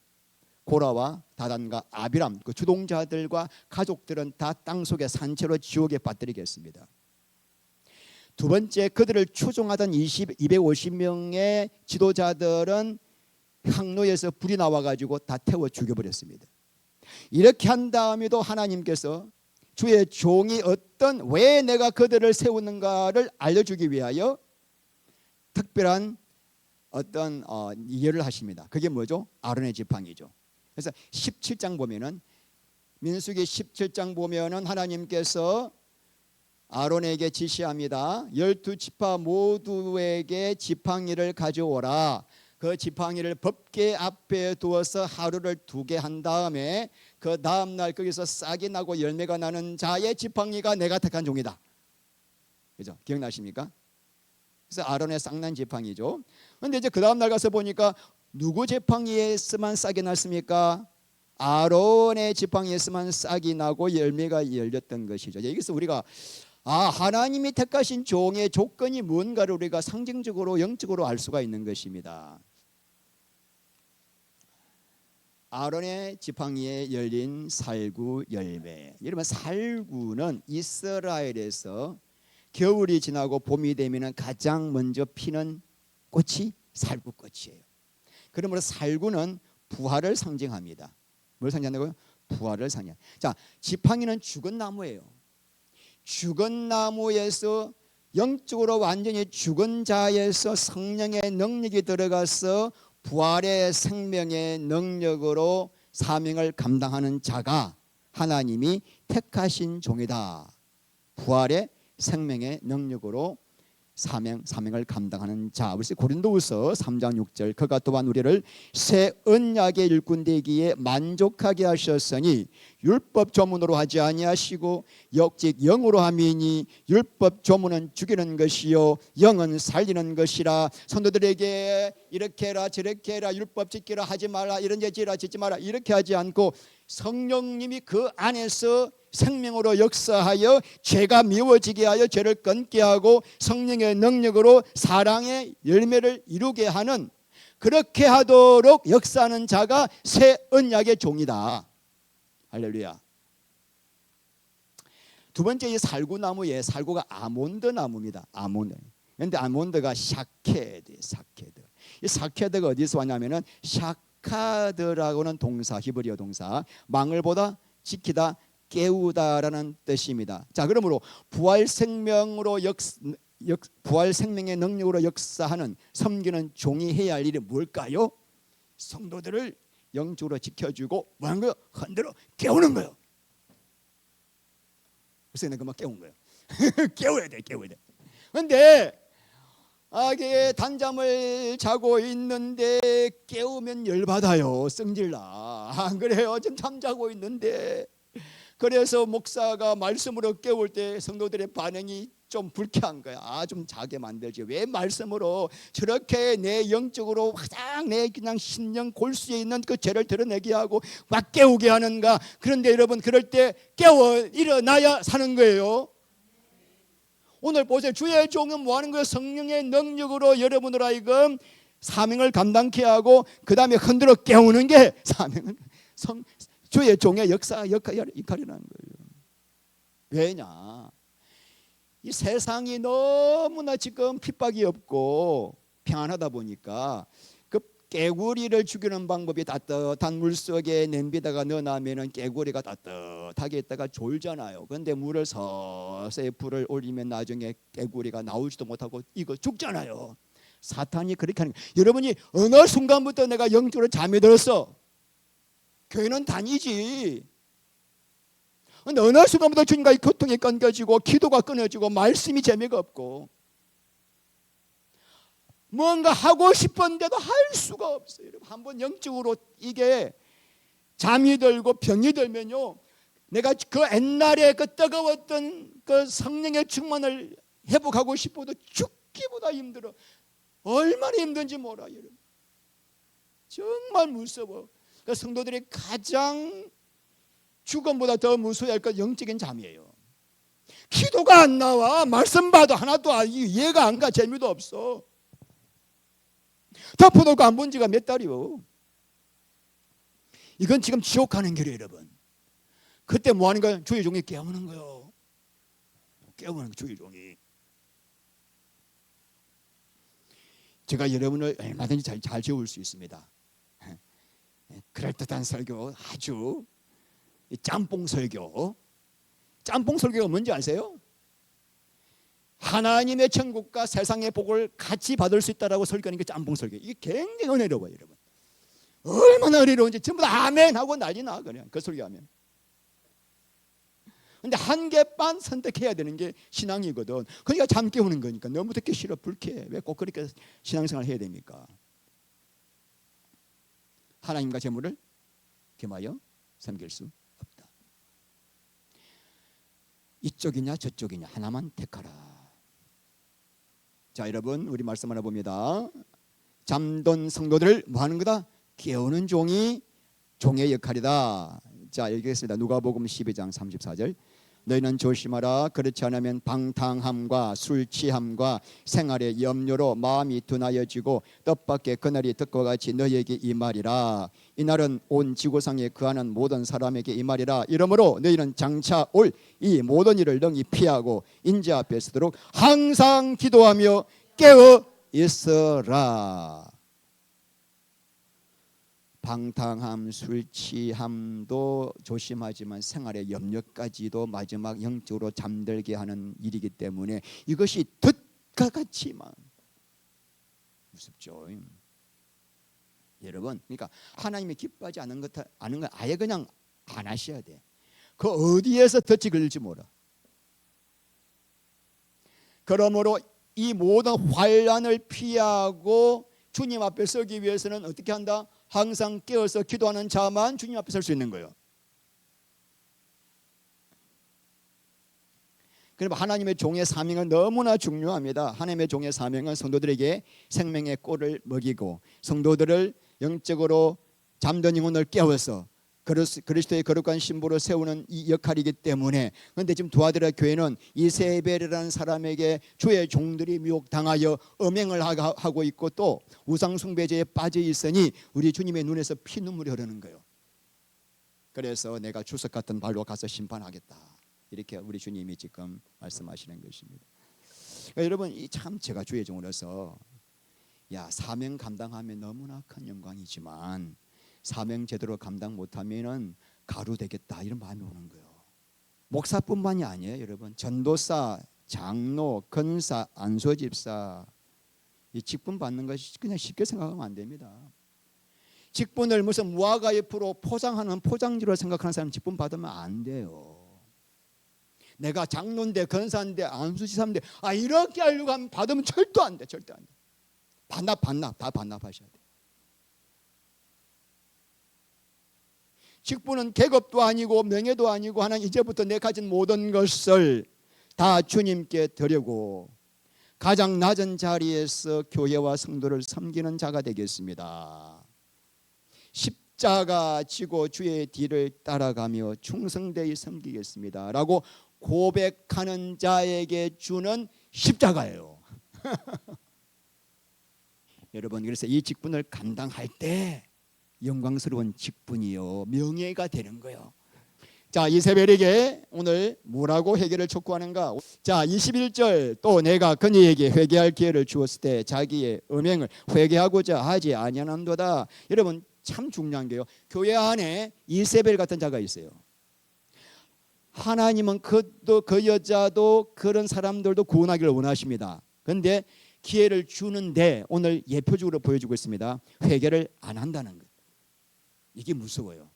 고라와 다단과 아비람, 그 주동자들과 가족들은 다 땅속의 산채로 지옥에 빠뜨리겠습니다. 두 번째, 그들을 추종하던 250명의 지도자들은 항로에서 불이 나와가지고 다 태워 죽여버렸습니다. 이렇게 한 다음에도 하나님께서 주의 종이 왜 내가 그들을 세우는가를 알려주기 위하여 특별한 어떤 예를 하십니다. 그게 뭐죠? 아론의 지팡이죠. 그래서 17장 보면은, 민수기 17장 보면은 하나님께서 아론에게 지시합니다. 12지파 모두에게 지팡이를 가져오라. 그 지팡이를 법궤 앞에 두어서 하루를 두게 한 다음에 그 다음날 거기서 싹이 나고 열매가 나는 자의 지팡이가 내가 택한 종이다. 그죠? 기억나십니까? 그래서 아론의 싹난 지팡이죠. 그런데 이제 그 다음날 가서 보니까 누구 지팡이에서만 싹이 났습니까? 아론의 지팡이에서만 싹이 나고 열매가 열렸던 것이죠. 여기서 우리가 하나님이 택하신 종의 조건이 뭔가를 우리가 상징적으로 영적으로 알 수가 있는 것입니다. 아론의 지팡이에 열린 살구 열매. 여러분, 살구는 이스라엘에서 겨울이 지나고 봄이 되면 가장 먼저 피는 꽃이 살구꽃이에요. 그러므로 살구는 부활을 상징합니다. 뭘 상징한다고요? 부활을 상징. 자, 지팡이는 죽은 나무예요. 죽은 나무에서 영적으로 완전히 죽은 자에서 성령의 능력이 들어가서 부활의 생명의 능력으로 사명을 감당하는 자가 하나님이 택하신 종이다. 부활의 생명의 능력으로 사명을 감당하는 자. 그래서 고린도후서 3장 6절, 그가 또한 우리를 새 언약의 일꾼 되기에 만족하게 하셨으니 율법 조문으로 하지 아니하시고 역직 영으로 함이니 율법 조문은 죽이는 것이요 영은 살리는 것이라. 성도들에게 이렇게 해라 저렇게 해라 율법 지키라 하지 말라 이런 죄 지라 짓지 마라 이렇게 하지 않고 성령님이 그 안에서 생명으로 역사하여 죄가 미워지게 하여 죄를 끊게 하고 성령의 능력으로 사랑의 열매를 이루게 하는, 그렇게 하도록 역사하는 자가 새 언약의 종이다. 할렐루야. 두 번째, 이 살구나무에 살구가 아몬드 나무입니다. 아몬드. 그런데 아몬드가 샤케드. 이 샤케드가 어디서 왔냐면은 샤카드라고는 동사, 히브리어 동사, 망을 보다 지키다 깨우다라는 뜻입니다. 자, 그러므로 부활 생명으로 부활 생명의 능력으로 역사하는 섬기는 종이 해야 할 일이 뭘까요? 성도들을 영적으로 지켜주고 뭐하는 거예요? 흔들어 깨우는 거예요. 그래서 내가 막 깨운 거예요. 깨워야 돼. 그런데 이게 단잠을 자고 있는데 깨우면 열받아요. 성질나. 안 그래요? 지금 잠자고 있는데. 그래서 목사가 말씀으로 깨울 때 성도들의 반응이 좀 불쾌한 거야. 좀 자게 만들지. 왜 말씀으로 저렇게 내 영적으로 가장 내 그냥 심령 골수에 있는 그 죄를 드러내게 하고 막 깨우게 하는가? 그런데 여러분, 그럴 때 깨워 일어나야 사는 거예요. 오늘 보세요. 주의 종은 뭐 하는 거예요? 성령의 능력으로 여러분들 하여금 사명을 감당케 하고 그 다음에 흔들어 깨우는 게 사명은 주의 종의 역할이라는 거예요. 왜냐? 이 세상이 너무나 지금 핍박이 없고 평안하다 보니까 그 깨구리를 죽이는 방법이 따뜻한 물 속에 냄비다가 넣어놓으면 깨구리가 따뜻하게 있다가 졸잖아요. 그런데 물을 서서히 불을 올리면 나중에 깨구리가 나오지도 못하고 이거 죽잖아요. 사탄이 그렇게 하는 거예요. 여러분이 어느 순간부터 내가 영적으로 잠이 들었어. 교회는 다니지. 근데 어느 순간부터 주님과의 교통이 끊겨지고 기도가 끊어지고 말씀이 재미가 없고 뭔가 하고 싶은데도 할 수가 없어요. 한번 영적으로 이게 잠이 들고 병이 들면요, 내가 그 옛날에 그 뜨거웠던 그 성령의 충만을 회복하고 싶어도 죽기보다 힘들어. 얼마나 힘든지 몰라 여러분. 정말 무서워. 그 성도들이 가장 죽음보다 더 무서워할 것 영적인 잠이에요. 기도가 안 나와. 말씀 봐도 하나도 이해가 안 가. 재미도 없어. 덮어놓고 안 본 지가 몇 달이요. 이건 지금 지옥 가는 길이에요 여러분. 그때 뭐 하는 거예요? 주의 종이 깨우는 거예요. 깨우는 거예요, 주의 종이. 제가 여러분을 얼마든지 잘 재울 수 있습니다. 그럴듯한 설교, 아주 짬뽕 설교. 짬뽕 설교가 뭔지 아세요? 하나님의 천국과 세상의 복을 같이 받을 수 있다라고 설교하는 게 짬뽕 설교. 이게 굉장히 은혜로워요 여러분. 얼마나 은혜로운지 전부 다 아멘 하고 난리 나 그냥 그 설교하면. 근데 한 개 반 선택해야 되는 게 신앙이거든. 그러니까 잠 깨우는 거니까. 너무 듣기 싫어, 불쾌해. 왜 꼭 그렇게 신앙생활을 해야 됩니까? 하나님과 재물을 겸하여 섬길 수 없다. 이쪽이냐 저쪽이냐 하나만 택하라. 자, 여러분, 우리 말씀 하나 봅니다. 잠든 성도들을 뭐 하는 거다? 깨우는 종이 종의 역할이다. 자, 읽겠습니다. 누가복음 12장 34절. 너희는 조심하라. 그렇지 않으면 방탕함과 술 취함과 생활의 염려로 마음이 둔하여지고 뜻밖의 그날이 듣고 같이 너희에게 임하리라. 이날은 온 지구상에 거하는 모든 사람에게 임하리라. 이러므로 너희는 장차 올 이 모든 일을 능히 피하고 인재 앞에 서도록 항상 기도하며 깨어 있어라. 방탕함, 술 취함도 조심하지만 생활의 염려까지도 마지막 영적으로 잠들게 하는 일이기 때문에 이것이 덫과 같지만 무섭죠. 여러분, 그러니까 하나님이 기뻐하지 않은 건 아예 그냥 안 하셔야 돼. 그 어디에서 덫이 걸릴지 몰라. 그러므로 이 모든 환난을 피하고 주님 앞에 서기 위해서는 어떻게 한다? 항상 깨어서 기도하는 자만 주님 앞에 설 수 있는 거예요. 그럼 하나님의 종의 사명은 너무나 중요합니다. 하나님의 종의 사명은 성도들에게 생명의 꼴을 먹이고 성도들을 영적으로 잠든 영혼을 깨워서 그리스도의 거룩한 신부로 세우는 이 역할이기 때문에, 그런데 지금 두아디라 교회는 이세벨이라는 사람에게 주의 종들이 미혹당하여 음행을 하고 있고 또 우상숭배제에 빠져 있으니 우리 주님의 눈에서 피눈물이 흐르는 거예요. 그래서 내가 주석 같은 발로 가서 심판하겠다, 이렇게 우리 주님이 지금 말씀하시는 것입니다. 그러니까 여러분, 참 제가 주의 종으로서 사명 감당하면 너무나 큰 영광이지만 사명 제대로 감당 못하면은 가루 되겠다, 이런 마음이 오는 거예요. 목사뿐만이 아니에요, 여러분. 전도사, 장로, 권사, 안수집사, 이 직분 받는 것이 그냥 쉽게 생각하면 안 됩니다. 직분을 무슨 무화과 옆으로 포장하는 포장지로 생각하는 사람 직분 받으면 안 돼요. 내가 장로인데 권사인데 안수집사인데 이렇게 하려고 하면 받으면 절대 안 돼, 절대 안 돼. 반납 다 반납하셔야 돼. 직분은 계급도 아니고 명예도 아니고 하나님, 이제부터 내 가진 모든 것을 다 주님께 드리고 가장 낮은 자리에서 교회와 성도를 섬기는 자가 되겠습니다. 십자가 지고 주의 뒤를 따라가며 충성되이 섬기겠습니다 라고 고백하는 자에게 주는 십자가예요. 여러분, 그래서 이 직분을 감당할 때 영광스러운 직분이요, 명예가 되는 거예요. 자, 이세벨에게 오늘 뭐라고 회개를 촉구하는가? 자, 21절, 또 내가 그녀에게 회개할 기회를 주었을 때 자기의 음행을 회개하고자 하지 아니하는도다. 여러분, 참 중요한 게요, 교회 안에 이세벨 같은 자가 있어요. 하나님은 그 여자도 그런 사람들도 구원하기를 원하십니다. 그런데 기회를 주는데 오늘 예표적으로 보여주고 있습니다. 회개를 안 한다는 것. 이게 무서워요.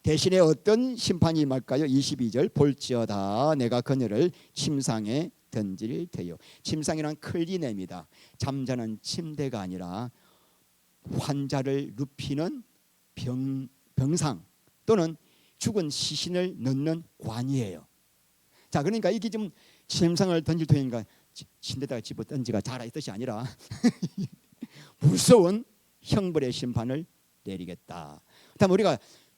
대신에 어떤 심판이 임할까요? 22절, 볼지어다 내가 그녀를 침상에 던질 테요. 침상이란 클리네입니다. 잠자는 침대가 아니라 환자를 눕히는 병상 또는 죽은 시신을 넣는 관이에요. 자, 그러니까 이게 지금 침상을 던질 테니까 침대에다가 집어 던지가 자라, 이 뜻이 아니라 무서운 형벌의 심판을 내리겠다. 다음 우리가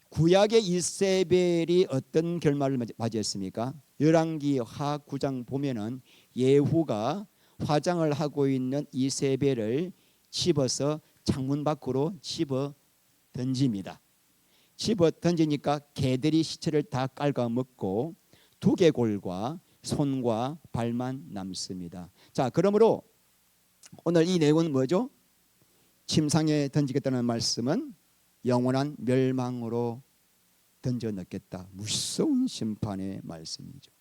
구약의 이세벨이 어떤 결말을 맞이했습니까? 열왕기 하 9장 보면은 예후가 화장을 하고 있는 이세벨을 집어서 창문 밖으로 집어 던집니다. 집어 던지니까 개들이 시체를 다 깔아 먹고 두개골과 손과 발만 남습니다. 자, 그러므로 오늘 이 내용은 뭐죠? 침상에 던지겠다는 말씀은 영원한 멸망으로 던져 넣겠다, 무서운 심판의 말씀이죠.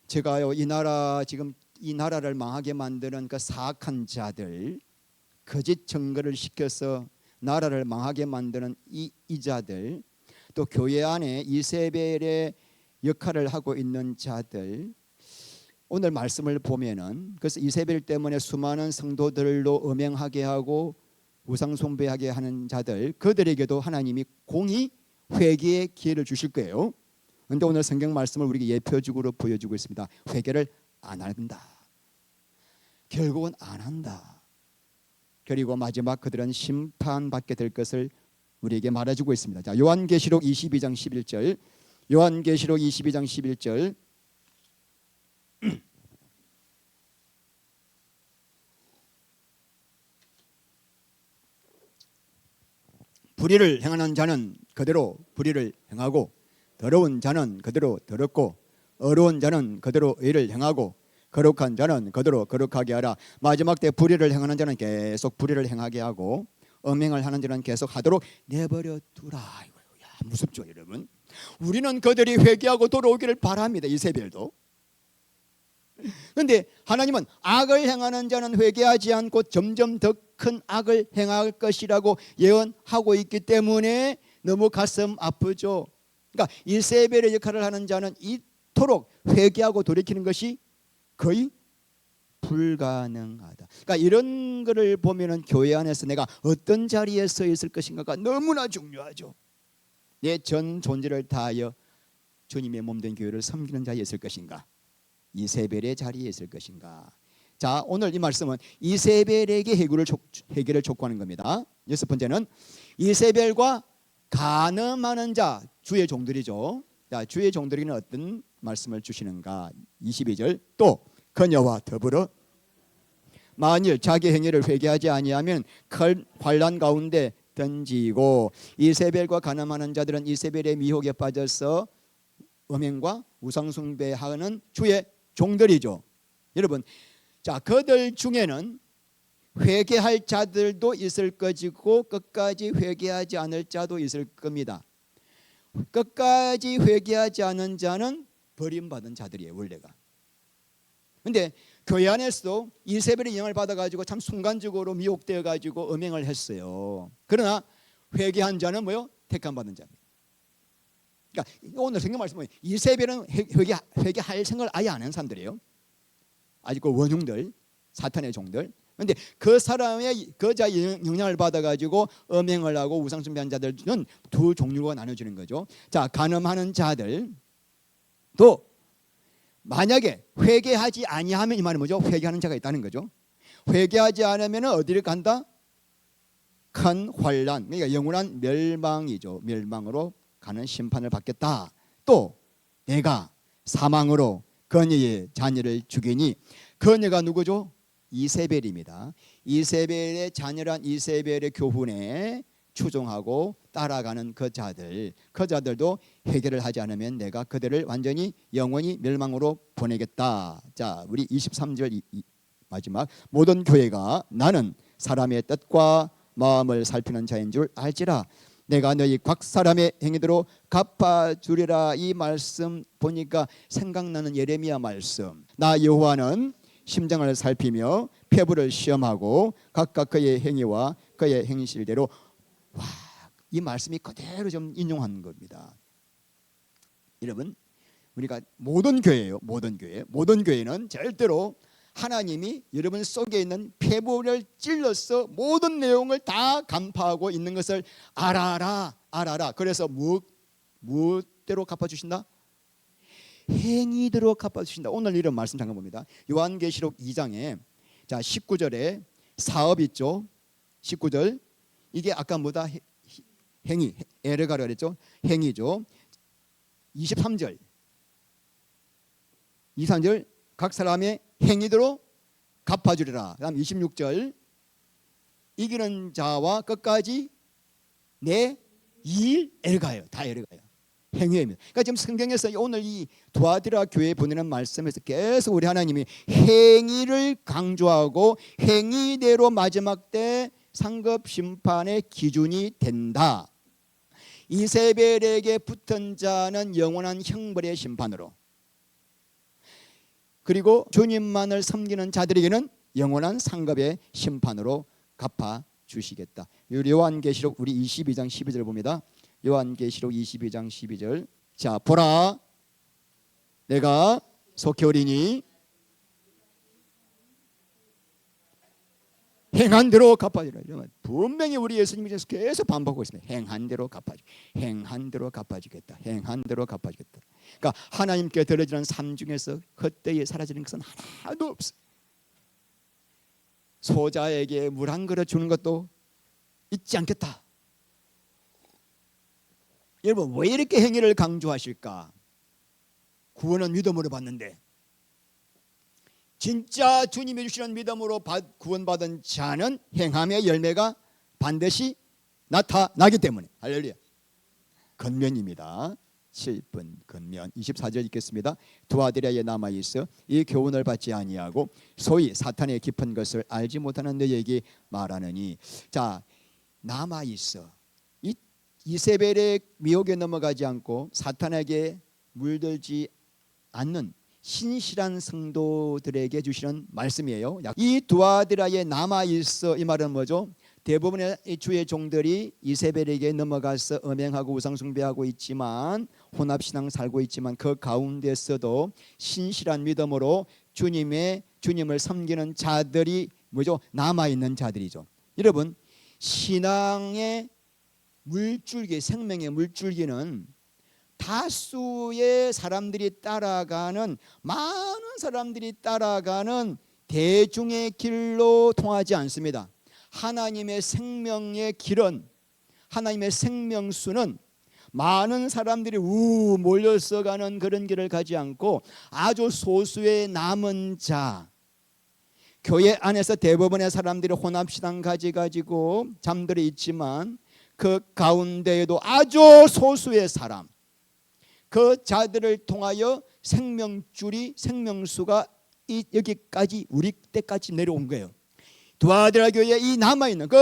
제가요, 이 나라를 망하게 만드는 그 사악한 자들, 거짓 증거를 시켜서 나라를 망하게 만드는 이 자들, 또 교회 안에 이세벨의 역할을 하고 있는 자들, 오늘 말씀을 보면은 그래서 이세벨 때문에 수많은 성도들로 음행하게 하고 우상 숭배하게 하는 자들, 그들에게도 하나님이 공의 회개의 기회를 주실 거예요. 그런데 오늘 성경 말씀을 우리에게 예표적으로 보여주고 있습니다. 회개를 안 한다. 결국은 안 한다. 그리고 마지막 그들은 심판받게 될 것을 우리에게 말해주고 있습니다. 자, 요한계시록 22장 11절, 요한계시록 22장 11절 불의를 행하는 자는 그대로 불의를 행하고 더러운 자는 그대로 더럽고 어려운 자는 그대로 의를 행하고 거룩한 자는 그대로 거룩하게 하라. 마지막 때 불의를 행하는 자는 계속 불의를 행하게 하고 음행을 하는 자는 계속 하도록 내버려 두라. 야, 무섭죠 여러분. 우리는 그들이 회개하고 돌아오기를 바랍니다. 이세벨도. 그런데 하나님은 악을 행하는 자는 회개하지 않고 점점 더 큰 악을 행할 것이라고 예언하고 있기 때문에 너무 가슴 아프죠. 그러니까 이세벨의 역할을 하는 자는 이토록 회개하고 돌이키는 것이 거의 불가능하다. 그러니까 이런 거를 보면은 교회 안에서 내가 어떤 자리에 서 있을 것인가가 너무나 중요하죠. 내 전 존재를 다하여 주님의 몸된 교회를 섬기는 자리에 있을 것인가, 이세벨의 자리에 있을 것인가. 자, 오늘 이 말씀은 이세벨에게 해결을 촉구하는 겁니다. 여섯 번째는 이세벨과 간음하는 자, 주의 종들이죠. 자, 주의 종들에게는 어떤 말씀을 주시는가. 22절 또 그녀와 더불어 만일 자기 행위를 회개하지 아니하면 큰 환난 가운데 던지고. 이세벨과 간음하는 자들은 이세벨의 미혹에 빠져서 음행과 우상숭배하는 주의 종들이죠. 여러분, 자, 그들 중에는 회개할 자들도 있을 것이고 끝까지 회개하지 않을 자도 있을 겁니다. 끝까지 회개하지 않은 자는 버림받은 자들이에요, 원래가. 근데 교회 안에서도 이세벨의 영향을 받아가지고 참 순간적으로 미혹되어가지고 음행을 했어요. 그러나 회개한 자는 뭐요? 택함받은 자입니다. 그러니까 오늘 성경 말씀은 이세벨은 회개할 생각을 아예 안 하는 사람들이에요. 아직 그 원흉들, 사탄의 종들. 그런데 그 사람의 그자의 영향을 받아가지고 음행을 하고 우상숭배한 자들은 두 종류가 나눠지는 거죠. 자, 간음하는 자들 또 만약에 회개하지 아니하면 이 말은 뭐죠? 회개하는 자가 있다는 거죠. 회개하지 않으면 어디를 간다? 큰 환난, 그러니까 영원한 멸망이죠. 멸망으로 가는 심판을 받겠다. 또 내가 사망으로 그녀의 자녀를 죽이니. 그녀가 누구죠? 이세벨입니다. 이세벨의 자녀란 이세벨의 교훈에 추종하고 따라가는 그 자들도 해결을 하지 않으면 내가 그들을 완전히 영원히 멸망으로 보내겠다. 자, 우리 23절 마지막 모든 교회가 나는 사람의 뜻과 마음을 살피는 자인 줄 알지라. 내가 너희 각 사람의 행위대로 갚아주리라. 이 말씀 보니까 생각나는 예레미야 말씀. 나 여호와는 심장을 살피며 폐부를 시험하고 각각 그의 행위와 그의 행실대로. 와, 이 말씀이 그대로 좀 인용한 겁니다. 여러분, 우리가 모든 교회예요. 모든 교회는 절대로 하나님이 여러분 속에 있는 폐부를 찔러서 모든 내용을 다 간파하고 있는 것을 알아라. 그래서 무엇대로 갚아주신다? 행위대로 갚아주신다. 오늘 이런 말씀 잠깐 봅니다. 요한계시록 2장에 자 19절에 사업 있죠. 19절 이게 아까 뭐다? 행위, 에르가라 그랬죠. 행위죠. 23절 각 사람의 행위대로 갚아주리라. 그다음 26절 이기는 자와 끝까지 내 일 에르가예요. 다 에르가예요. 행위입니다. 그러니까 지금 성경에서 오늘 이 두아디라 교회에 보내는 말씀에서 계속 우리 하나님이 행위를 강조하고 행위대로 마지막 때 상급 심판의 기준이 된다. 이세벨에게 붙은 자는 영원한 형벌의 심판으로, 그리고 주님만을 섬기는 자들에게는 영원한 상급의 심판으로 갚아주시겠다. 요한계시록 우리 22장 12절 봅니다. 요한계시록 22장 12절 자 보라 내가 속히 오리니 행한 대로 갚아주라. 분명히 우리 예수님께서 계속 반복하고 있습니다. 행한 대로 갚아주겠다. 그러니까 하나님께 드려지는 삶 중에서 그때에 사라지는 것은 하나도 없어요. 소자에게 물 한 그릇 주는 것도 잊지 않겠다. 여러분 왜 이렇게 행위를 강조하실까? 구원은 믿음으로 받는데 진짜 주님이 주시는 믿음으로 구원받은 자는 행함의 열매가 반드시 나타나기 때문에 할렐루야. 건면입니다. 7분 건면 24절 읽겠습니다. 두아디라에 남아있어 이 교훈을 받지 아니하고 소위 사탄의 깊은 것을 알지 못하는 너희에게 말하느니. 자, 남아있어. 이 이세벨의 미혹에 넘어가지 않고 사탄에게 물들지 않는 신실한 성도들에게 주시는 말씀이에요. 이 두아디라에 남아있어, 이 말은 뭐죠? 대부분의 주의 종들이 이세벨에게 넘어가서 음행하고 우상숭배하고 있지만, 혼합신앙 살고 있지만 그 가운데서도 신실한 믿음으로 주님을 섬기는 자들이 뭐죠? 남아있는 자들이죠. 여러분, 신앙의 물줄기, 생명의 물줄기는 다수의 사람들이 따라가는, 많은 사람들이 따라가는 대중의 길로 통하지 않습니다. 하나님의 생명의 길은, 하나님의 생명수는 많은 사람들이 몰려서 가는 그런 길을 가지 않고 아주 소수의 남은 자, 교회 안에서 대부분의 사람들이 혼합신앙 가지고 잠들어 있지만 그 가운데에도 아주 소수의 사람, 그 자들을 통하여 생명줄이, 생명수가 여기까지, 우리 때까지 내려온 거예요. 두아디라 교회에 이 남아있는 그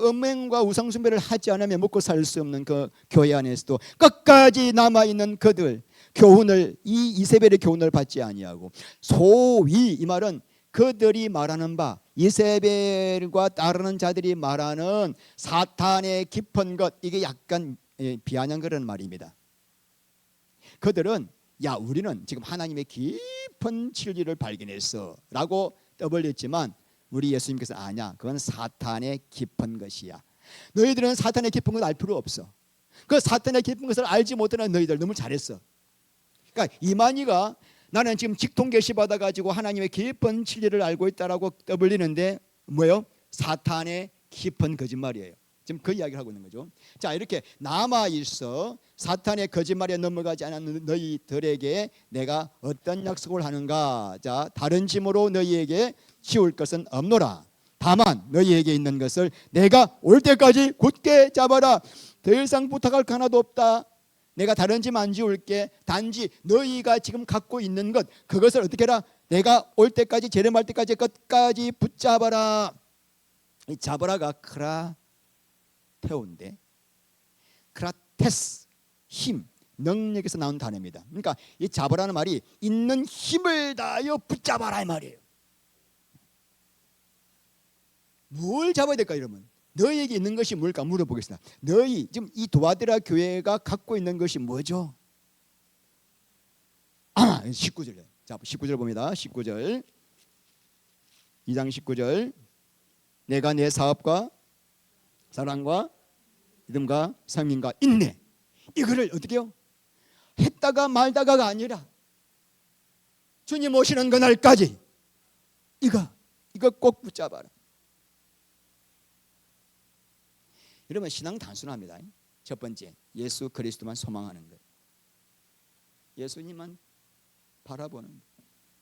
음행과 우상숭배를 하지 않으면 먹고 살 수 없는 그 교회 안에서도 끝까지 남아있는 그들, 교훈을, 이 이세벨의 교훈을 받지 아니하고, 소위 이 말은 그들이 말하는 바, 이세벨과 따르는 자들이 말하는 사탄의 깊은 것, 이게 약간 비아냥거리는 말입니다. 그들은 우리는 지금 하나님의 깊은 진리를 발견했어 라고 떠벌렸지만, 우리 예수님께서 아니야, 그건 사탄의 깊은 것이야. 너희들은 사탄의 깊은 걸 알 필요 없어. 그 사탄의 깊은 것을 알지 못하는 너희들 너무 잘했어. 그러니까 이만희가 나는 지금 직통 계시 받아가지고 하나님의 깊은 진리를 알고 있다라고 떠벌리는데 뭐예요? 사탄의 깊은 거짓말이에요. 지금 그 이야기를 하고 있는 거죠. 자, 이렇게 남아있어 사탄의 거짓말에 넘어가지 않은 너희들에게 내가 어떤 약속을 하는가? 자, 다른 짐으로 너희에게 지울 것은 없노라. 다만 너희에게 있는 것을 내가 올 때까지 굳게 잡아라. 더 이상 부탁할 거 하나도 없다. 내가 다른 짐 안 지울게. 단지 너희가 지금 갖고 있는 것, 그것을 어떻게 해라? 내가 올 때까지, 재림할 때까지 끝까지 붙잡아라. 이 잡아라가 크라테오인데, 크라테스, 힘, 능력에서 나온 단어입니다. 그러니까 이 잡으라는 말이 있는 힘을 다하여 붙잡아라 이 말이에요. 뭘 잡아야 될까 여러분? 너희에게 있는 것이 뭘까 물어보겠습니다. 너희 지금 이 두아디라 교회가 갖고 있는 것이 뭐죠? 19절. 자, 19절 봅니다. 19절. 2장 19절. 내가 내 사업과 사랑과 믿음과 성민과 인내, 이거를 어떻게 해요? 했다가 말다가가 아니라 주님 오시는 그날까지 이거 꼭 붙잡아라. 여러분, 신앙 단순합니다. 첫 번째, 예수 그리스도만 소망하는 거예요. 예수님만 바라보는 거예요.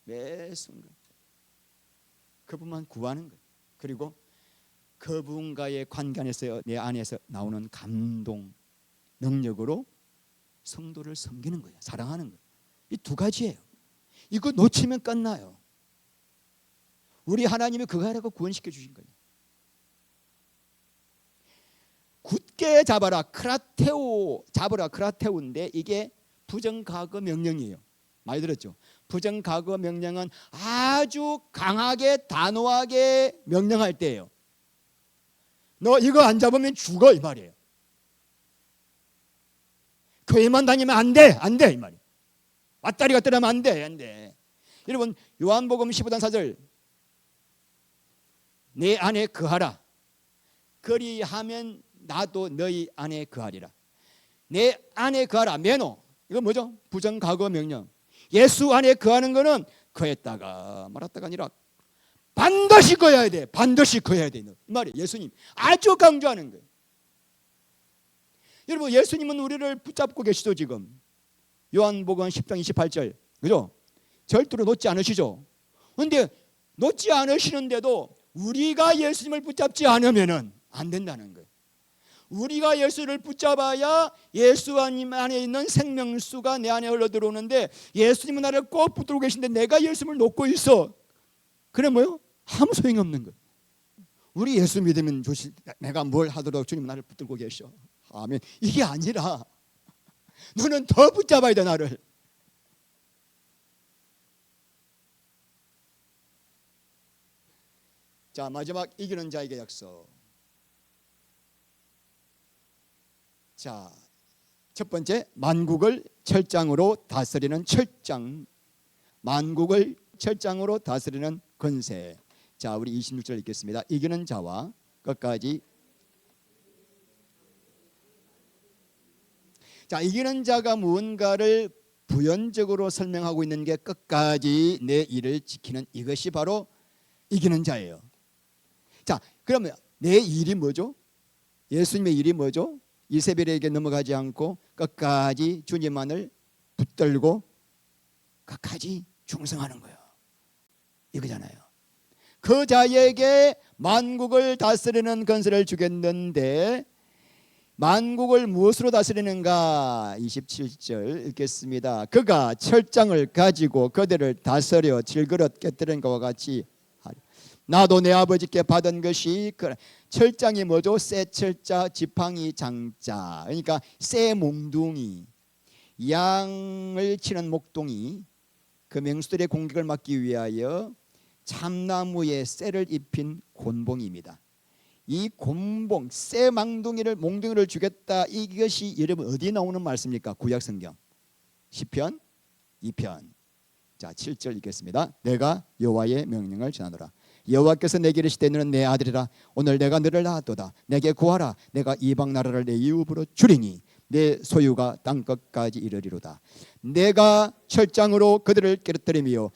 매 순간 그분만 구하는 거예요. 그리고 그분과의 관계 안에서, 내 안에서 나오는 감동, 능력으로 성도를 섬기는 거예요. 사랑하는 거예요. 이 두 가지예요. 이거 놓치면 끝나요. 우리 하나님이 그거 하라고 구원시켜 주신 거예요. 굳게 잡아라, 크라테오, 잡으라, 크라테오인데 이게 부정과거 명령이에요. 많이 들었죠? 부정과거 명령은 아주 강하게 단호하게 명령할 때예요. 너 이거 안 잡으면 죽어 이 말이에요. 교회만 다니면 안 돼 이 말이에요. 왔다리 갔다리 하면 안 돼. 여러분, 요한복음 15장 4절, 내 안에 거하라. 그리하면 나도 너희 안에 거하리라. 내 안에 거하라. 메노, 이거 뭐죠? 부정과거 명령. 예수 안에 거하는 거는 거했다가 말았다가 아니라 반드시 거해야 돼. 반드시 거해야 돼. 이 말이에요. 예수님 아주 강조하는 거예요. 여러분 예수님은 우리를 붙잡고 계시죠. 지금 요한복음 10장 28절 그죠? 절대로 놓지 않으시죠. 그런데 놓지 않으시는데도 우리가 예수님을 붙잡지 않으면 안 된다는 거예요. 우리가 예수를 붙잡아야 예수 안에 있는 생명수가 내 안에 흘러들어오는데, 예수님은 나를 꼭 붙들고 계신데 내가 예수님을 놓고 있어. 그래 뭐요? 아무 소용이 없는 거예요. 우리 예수 믿으면 내가 뭘 하더라도 주님 나를 붙들고 계셔. 아멘. 이게 아니라 너는 더 붙잡아야 돼, 나를. 자, 마지막 이기는 자에게 약속. 자, 첫 번째, 만국을 철장으로 다스리는 철장. 만국을 철장으로 다스리는 권세. 자, 우리 26절 읽겠습니다. 이기는 자와 끝까지. 자, 이기는 자가 무언가를 부연적으로 설명하고 있는 게 끝까지 내 일을 지키는, 이것이 바로 이기는 자예요. 자, 그러면 내 일이 뭐죠? 예수님의 일이 뭐죠? 이세벨에게 넘어가지 않고 끝까지 주님만을 붙들고 끝까지 충성하는 거예요. 이거잖아요. 그 자에게 만국을 다스리는 권세를 주겠는데, 만국을 무엇으로 다스리는가? 27절 읽겠습니다. 그가 철장을 가지고 그들을 다스려 질그릇 깨뜨린 것과 같이 하리. 나도 내 아버지께 받은 것이, 철장이 뭐죠? 새 철자, 지팡이 장자. 그러니까 새 몽둥이, 양을 치는 목동이, 그 맹수들의 공격을 막기 위하여 참나무에 쇠를 입힌 곤봉입니다. 이 곤봉, 쇠 몽둥이를 주겠다. 이것이 여러분 어디 나오는 말씀입니까? 구약성경 시편 2편. 자, 7절 읽겠습니다. 내가 여호와의 명령을 전하노라. 여호와께서 내게 이르시되 너는 내 아들이라. 오늘 내가 너를 낳았도다. 내게 구하라. 내가 이방 나라를 내 이웃으로 주리니 내 소유가 땅끝까지 이르리로다. 내가 철장으로 그들을 깨뜨리며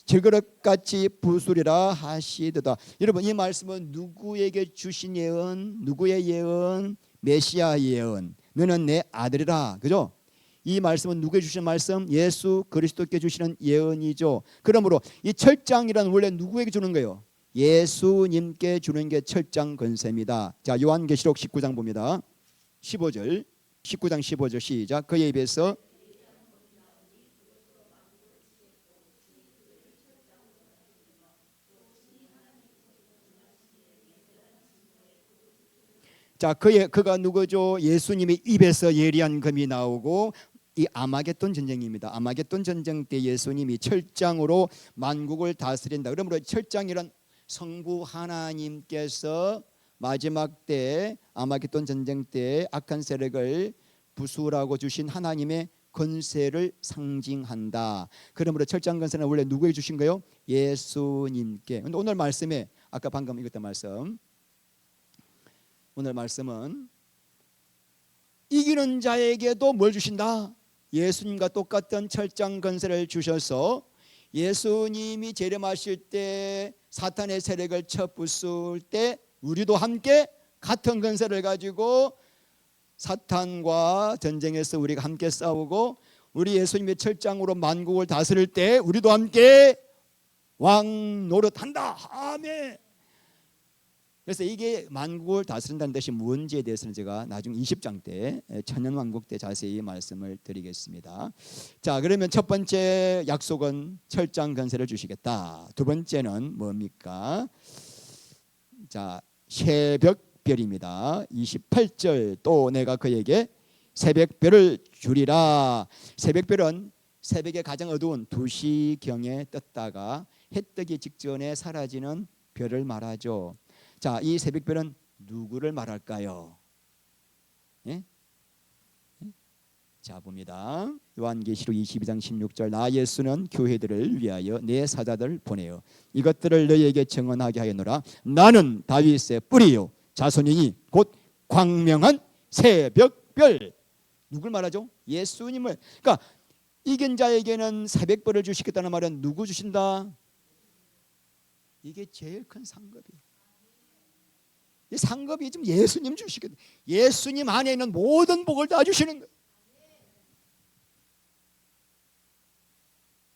질그릇같이 부수리라 하시도다. 여러분, 이 말씀은 누구에게 주신 예언? 누구의 예언? 메시아 예언. 너는 내 아들이라. 그죠? 이 말씀은 누구에게 주신 말씀? 예수 그리스도께 주시는 예언이죠. 그러므로 이 철장이란 원래 누구에게 주는 거예요? 예수님께 주는 게 철장 권세입니다. 자, 요한계시록 19장 봅니다. 15절, 19장 15절 시작. 그의 입에서 자, 그가 누구죠? 예수님의 입에서 예리한 금이 나오고, 이 아마겟돈 전쟁입니다. 아마겟돈 전쟁 때 예수님이 철장으로 만국을 다스린다. 그러므로 철장이란 성부 하나님께서 마지막 때 아마겟돈 전쟁 때 악한 세력을 부수라고 주신 하나님의 권세를 상징한다. 그러므로 철장 권세는 원래 누구에게 주신 거예요? 예수님께. 근데 오늘 말씀에 아까 방금 읽었던 말씀, 오늘 말씀은 이기는 자에게도 뭘 주신다? 예수님과 똑같은 철장 권세를 주셔서 예수님이 재림하실 때 사탄의 세력을 쳐부술 때 우리도 함께 같은 권세를 가지고 사탄과 전쟁에서 우리가 함께 싸우고, 우리 예수님의 철장으로 만국을 다스릴 때 우리도 함께 왕 노릇한다. 아멘. 그래서 이게 만국을 다스린다는 뜻이 뭔지에 대해서는 제가 나중 20장 때 천년왕국 때 자세히 말씀을 드리겠습니다. 자, 그러면 첫 번째 약속은 철장 권세를 주시겠다. 두 번째는 뭡니까? 자, 새벽별입니다. 28절. 또 내가 그에게 새벽별을 주리라. 새벽별은 새벽에 가장 어두운 2시경에 떴다가 해 뜨기 직전에 사라지는 별을 말하죠. 자, 이 새벽별은 누구를 말할까요? 예? 자, 봅니다. 요한계시록 22장 16절. 나 예수는 교회들을 위하여 내 사자들을 보내어 이것들을 너희에게 증언하게 하였노라. 나는 다윗의 뿌리요 자손이니 곧 광명한 새벽별. 누굴 말하죠? 예수님을. 그러니까 이긴 자에게는 새벽별을 주시겠다는 말은 누구 주신다? 이게 제일 큰 상급이에요. 이 상급이 좀 예수님 주시거든. 예수님 안에 있는 모든 복을 다 주시는 거예요.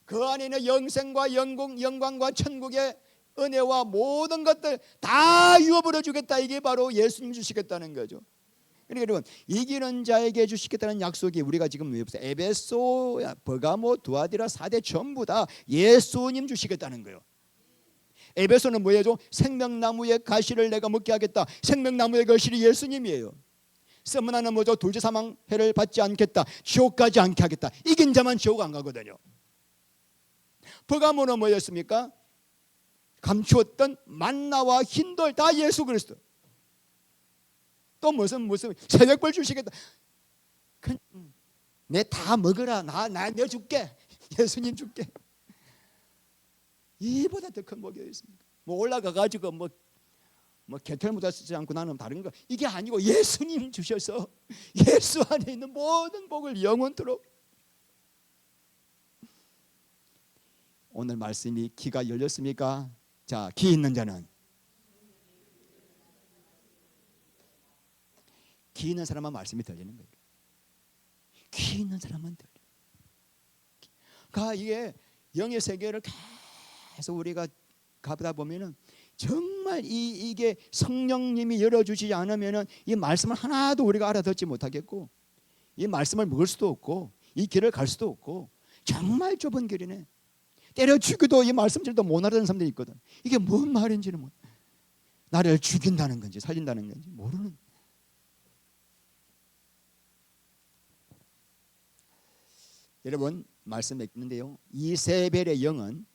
그 안에 있는 영생과 영광과 천국의 은혜와 모든 것들 다 유업으로 주겠다. 이게 바로 예수님 주시겠다는 거죠. 그러니까 여러분, 이기는 자에게 주시겠다는 약속이 우리가 지금 에베소, 버가모, 두아디라, 사대 전부 다 예수님 주시겠다는 거예요. 에베소는 뭐예요? 생명나무의 가시를 내가 먹게 하겠다. 생명나무의 가시이 예수님이에요. 스무나는 뭐죠? 둘째사망해를 받지 않겠다. 지옥 가지 않게 하겠다. 이긴 자만 지옥 안 가거든요. 버가모는 뭐였습니까? 감추었던 만나와 흰돌 다 예수 그리스도. 또 무슨 새벽벌 주시겠다. 내 다 먹으라. 내 줄게. 예수님 줄게. 이보다 더 큰 복이 있습니까? 뭐 올라가 가지고 뭐 개털 묻어 쓰지 않고 나는 다른 거 이게 아니고 예수님 주셔서 예수 안에 있는 모든 복을 영원토록. 오늘 말씀이 귀가 열렸습니까? 자, 귀 있는 자는, 귀 있는 사람만 말씀이 들리는 거예요. 귀 있는 사람만 들려. 그러니까 이게 영의 세계를 계속 우리가 가보다 보면은 정말 이게 성령님이 열어주시지 않으면은 이 말씀을 하나도 우리가 알아듣지 못하겠고, 이 말씀을 먹을 수도 없고, 이 길을 갈 수도 없고, 정말 좁은 길이네. 때려 죽여도 이 말씀들도 못 알아듣는 사람들이 있거든. 이게 뭔 말인지는 뭐, 나를 죽인다는 건지 살린다는 건지 모르는. 여러분, 말씀 읽는데요, 이세벨의 영은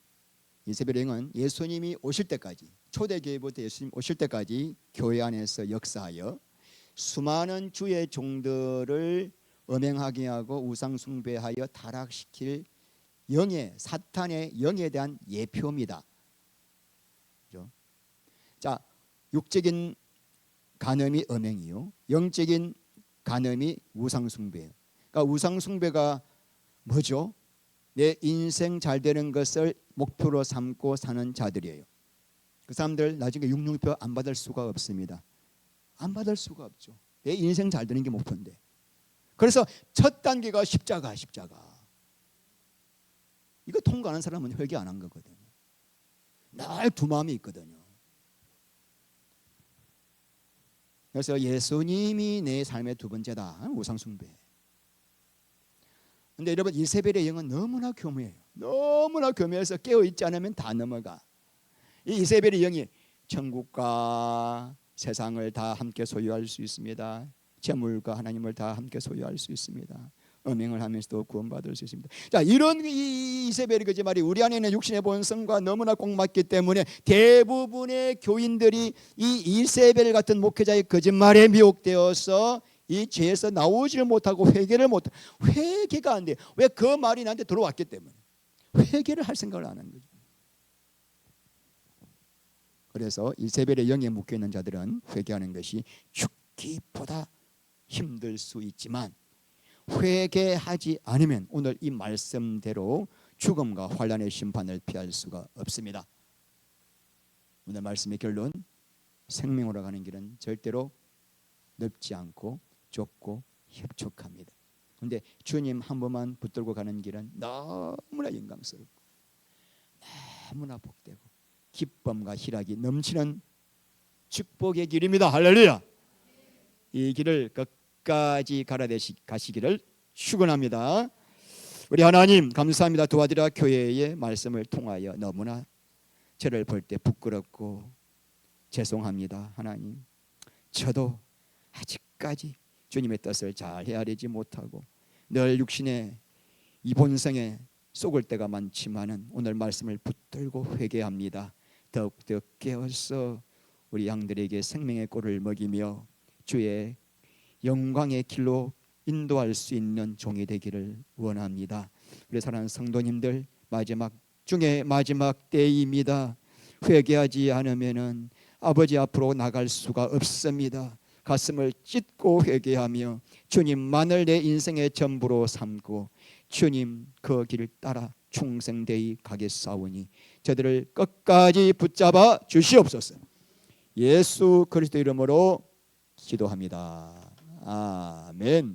예수님이 오실 때까지, 초대교회부터 예수님 오실 때까지 교회 안에서 역사하여 수많은 주의 종들을 음행하게 하고 우상 숭배하여 타락시킬 영의, 사탄의 영에 대한 예표입니다. 그렇죠? 자, 육적인 간음이 음행이요, 영적인 간음이 우상 숭배예요. 그러니까 우상 숭배가 뭐죠? 내 인생 잘 되는 것을 목표로 삼고 사는 자들이에요. 그 사람들 나중에 육육표 안 받을 수가 없습니다. 안 받을 수가 없죠. 내 인생 잘 되는 게 목표인데. 그래서 첫 단계가 십자가. 이거 통과하는 사람은 회개 안 한 거거든요. 늘 두 마음이 있거든요. 그래서 예수님이 내 삶의 두 번째다. 우상 숭배. 근데 여러분, 이세벨의 영은 너무나 교묘해요. 너무나 교묘해서 깨어있지 않으면 다 넘어가. 이 이세벨의 영이 천국과 세상을 다 함께 소유할 수 있습니다. 재물과 하나님을 다 함께 소유할 수 있습니다. 음행을 하면서도 구원받을 수 있습니다. 자, 이런 이세벨이 거짓말이 우리 안에 있는 육신의 본성과 너무나 꼭 맞기 때문에 대부분의 교인들이 이 이세벨 같은 목회자의 거짓말에 미혹되어서 이 죄에서 나오지를 못하고 회개를 못하고, 회개가 안 돼. 왜? 그 말이 나한테 들어왔기 때문에 회개를 할 생각을 안 하는 거죠. 그래서 이세벨의 영에 묶여있는 자들은 회개하는 것이 죽기보다 힘들 수 있지만, 회개하지 않으면 오늘 이 말씀대로 죽음과 환난의 심판을 피할 수가 없습니다. 오늘 말씀의 결론, 생명으로 가는 길은 절대로 넓지 않고 좁고 협촉합니다. 그런데 주님 한 번만 붙들고 가는 길은 너무나 영광스럽고 너무나 복되고 기쁨과 희락이 넘치는 축복의 길입니다. 할렐루야. 이 길을 끝까지 가시기를 축원합니다. 우리 하나님 감사합니다. 도와드려 교회의 말씀을 통하여 너무나 저를 볼 때 부끄럽고 죄송합니다. 하나님, 저도 아직까지 주님의 뜻을 잘 헤아리지 못하고 늘 육신의 이 본성에 속을 때가 많지만은 오늘 말씀을 붙들고 회개합니다. 더욱더 깨어서 우리 양들에게 생명의 꼴을 먹이며 주의 영광의 길로 인도할 수 있는 종이 되기를 원합니다. 우리 사랑하는 성도님들, 마지막 중에 마지막 때입니다. 회개하지 않으면은 아버지 앞으로 나갈 수가 없습니다. 가슴을 찢고 회개하며 주님만을 내 인생의 전부로 삼고 주님 그 길을 따라 충성되이 가겠사오니 저들을 끝까지 붙잡아 주시옵소서. 예수 그리스도 이름으로 기도합니다. 아멘.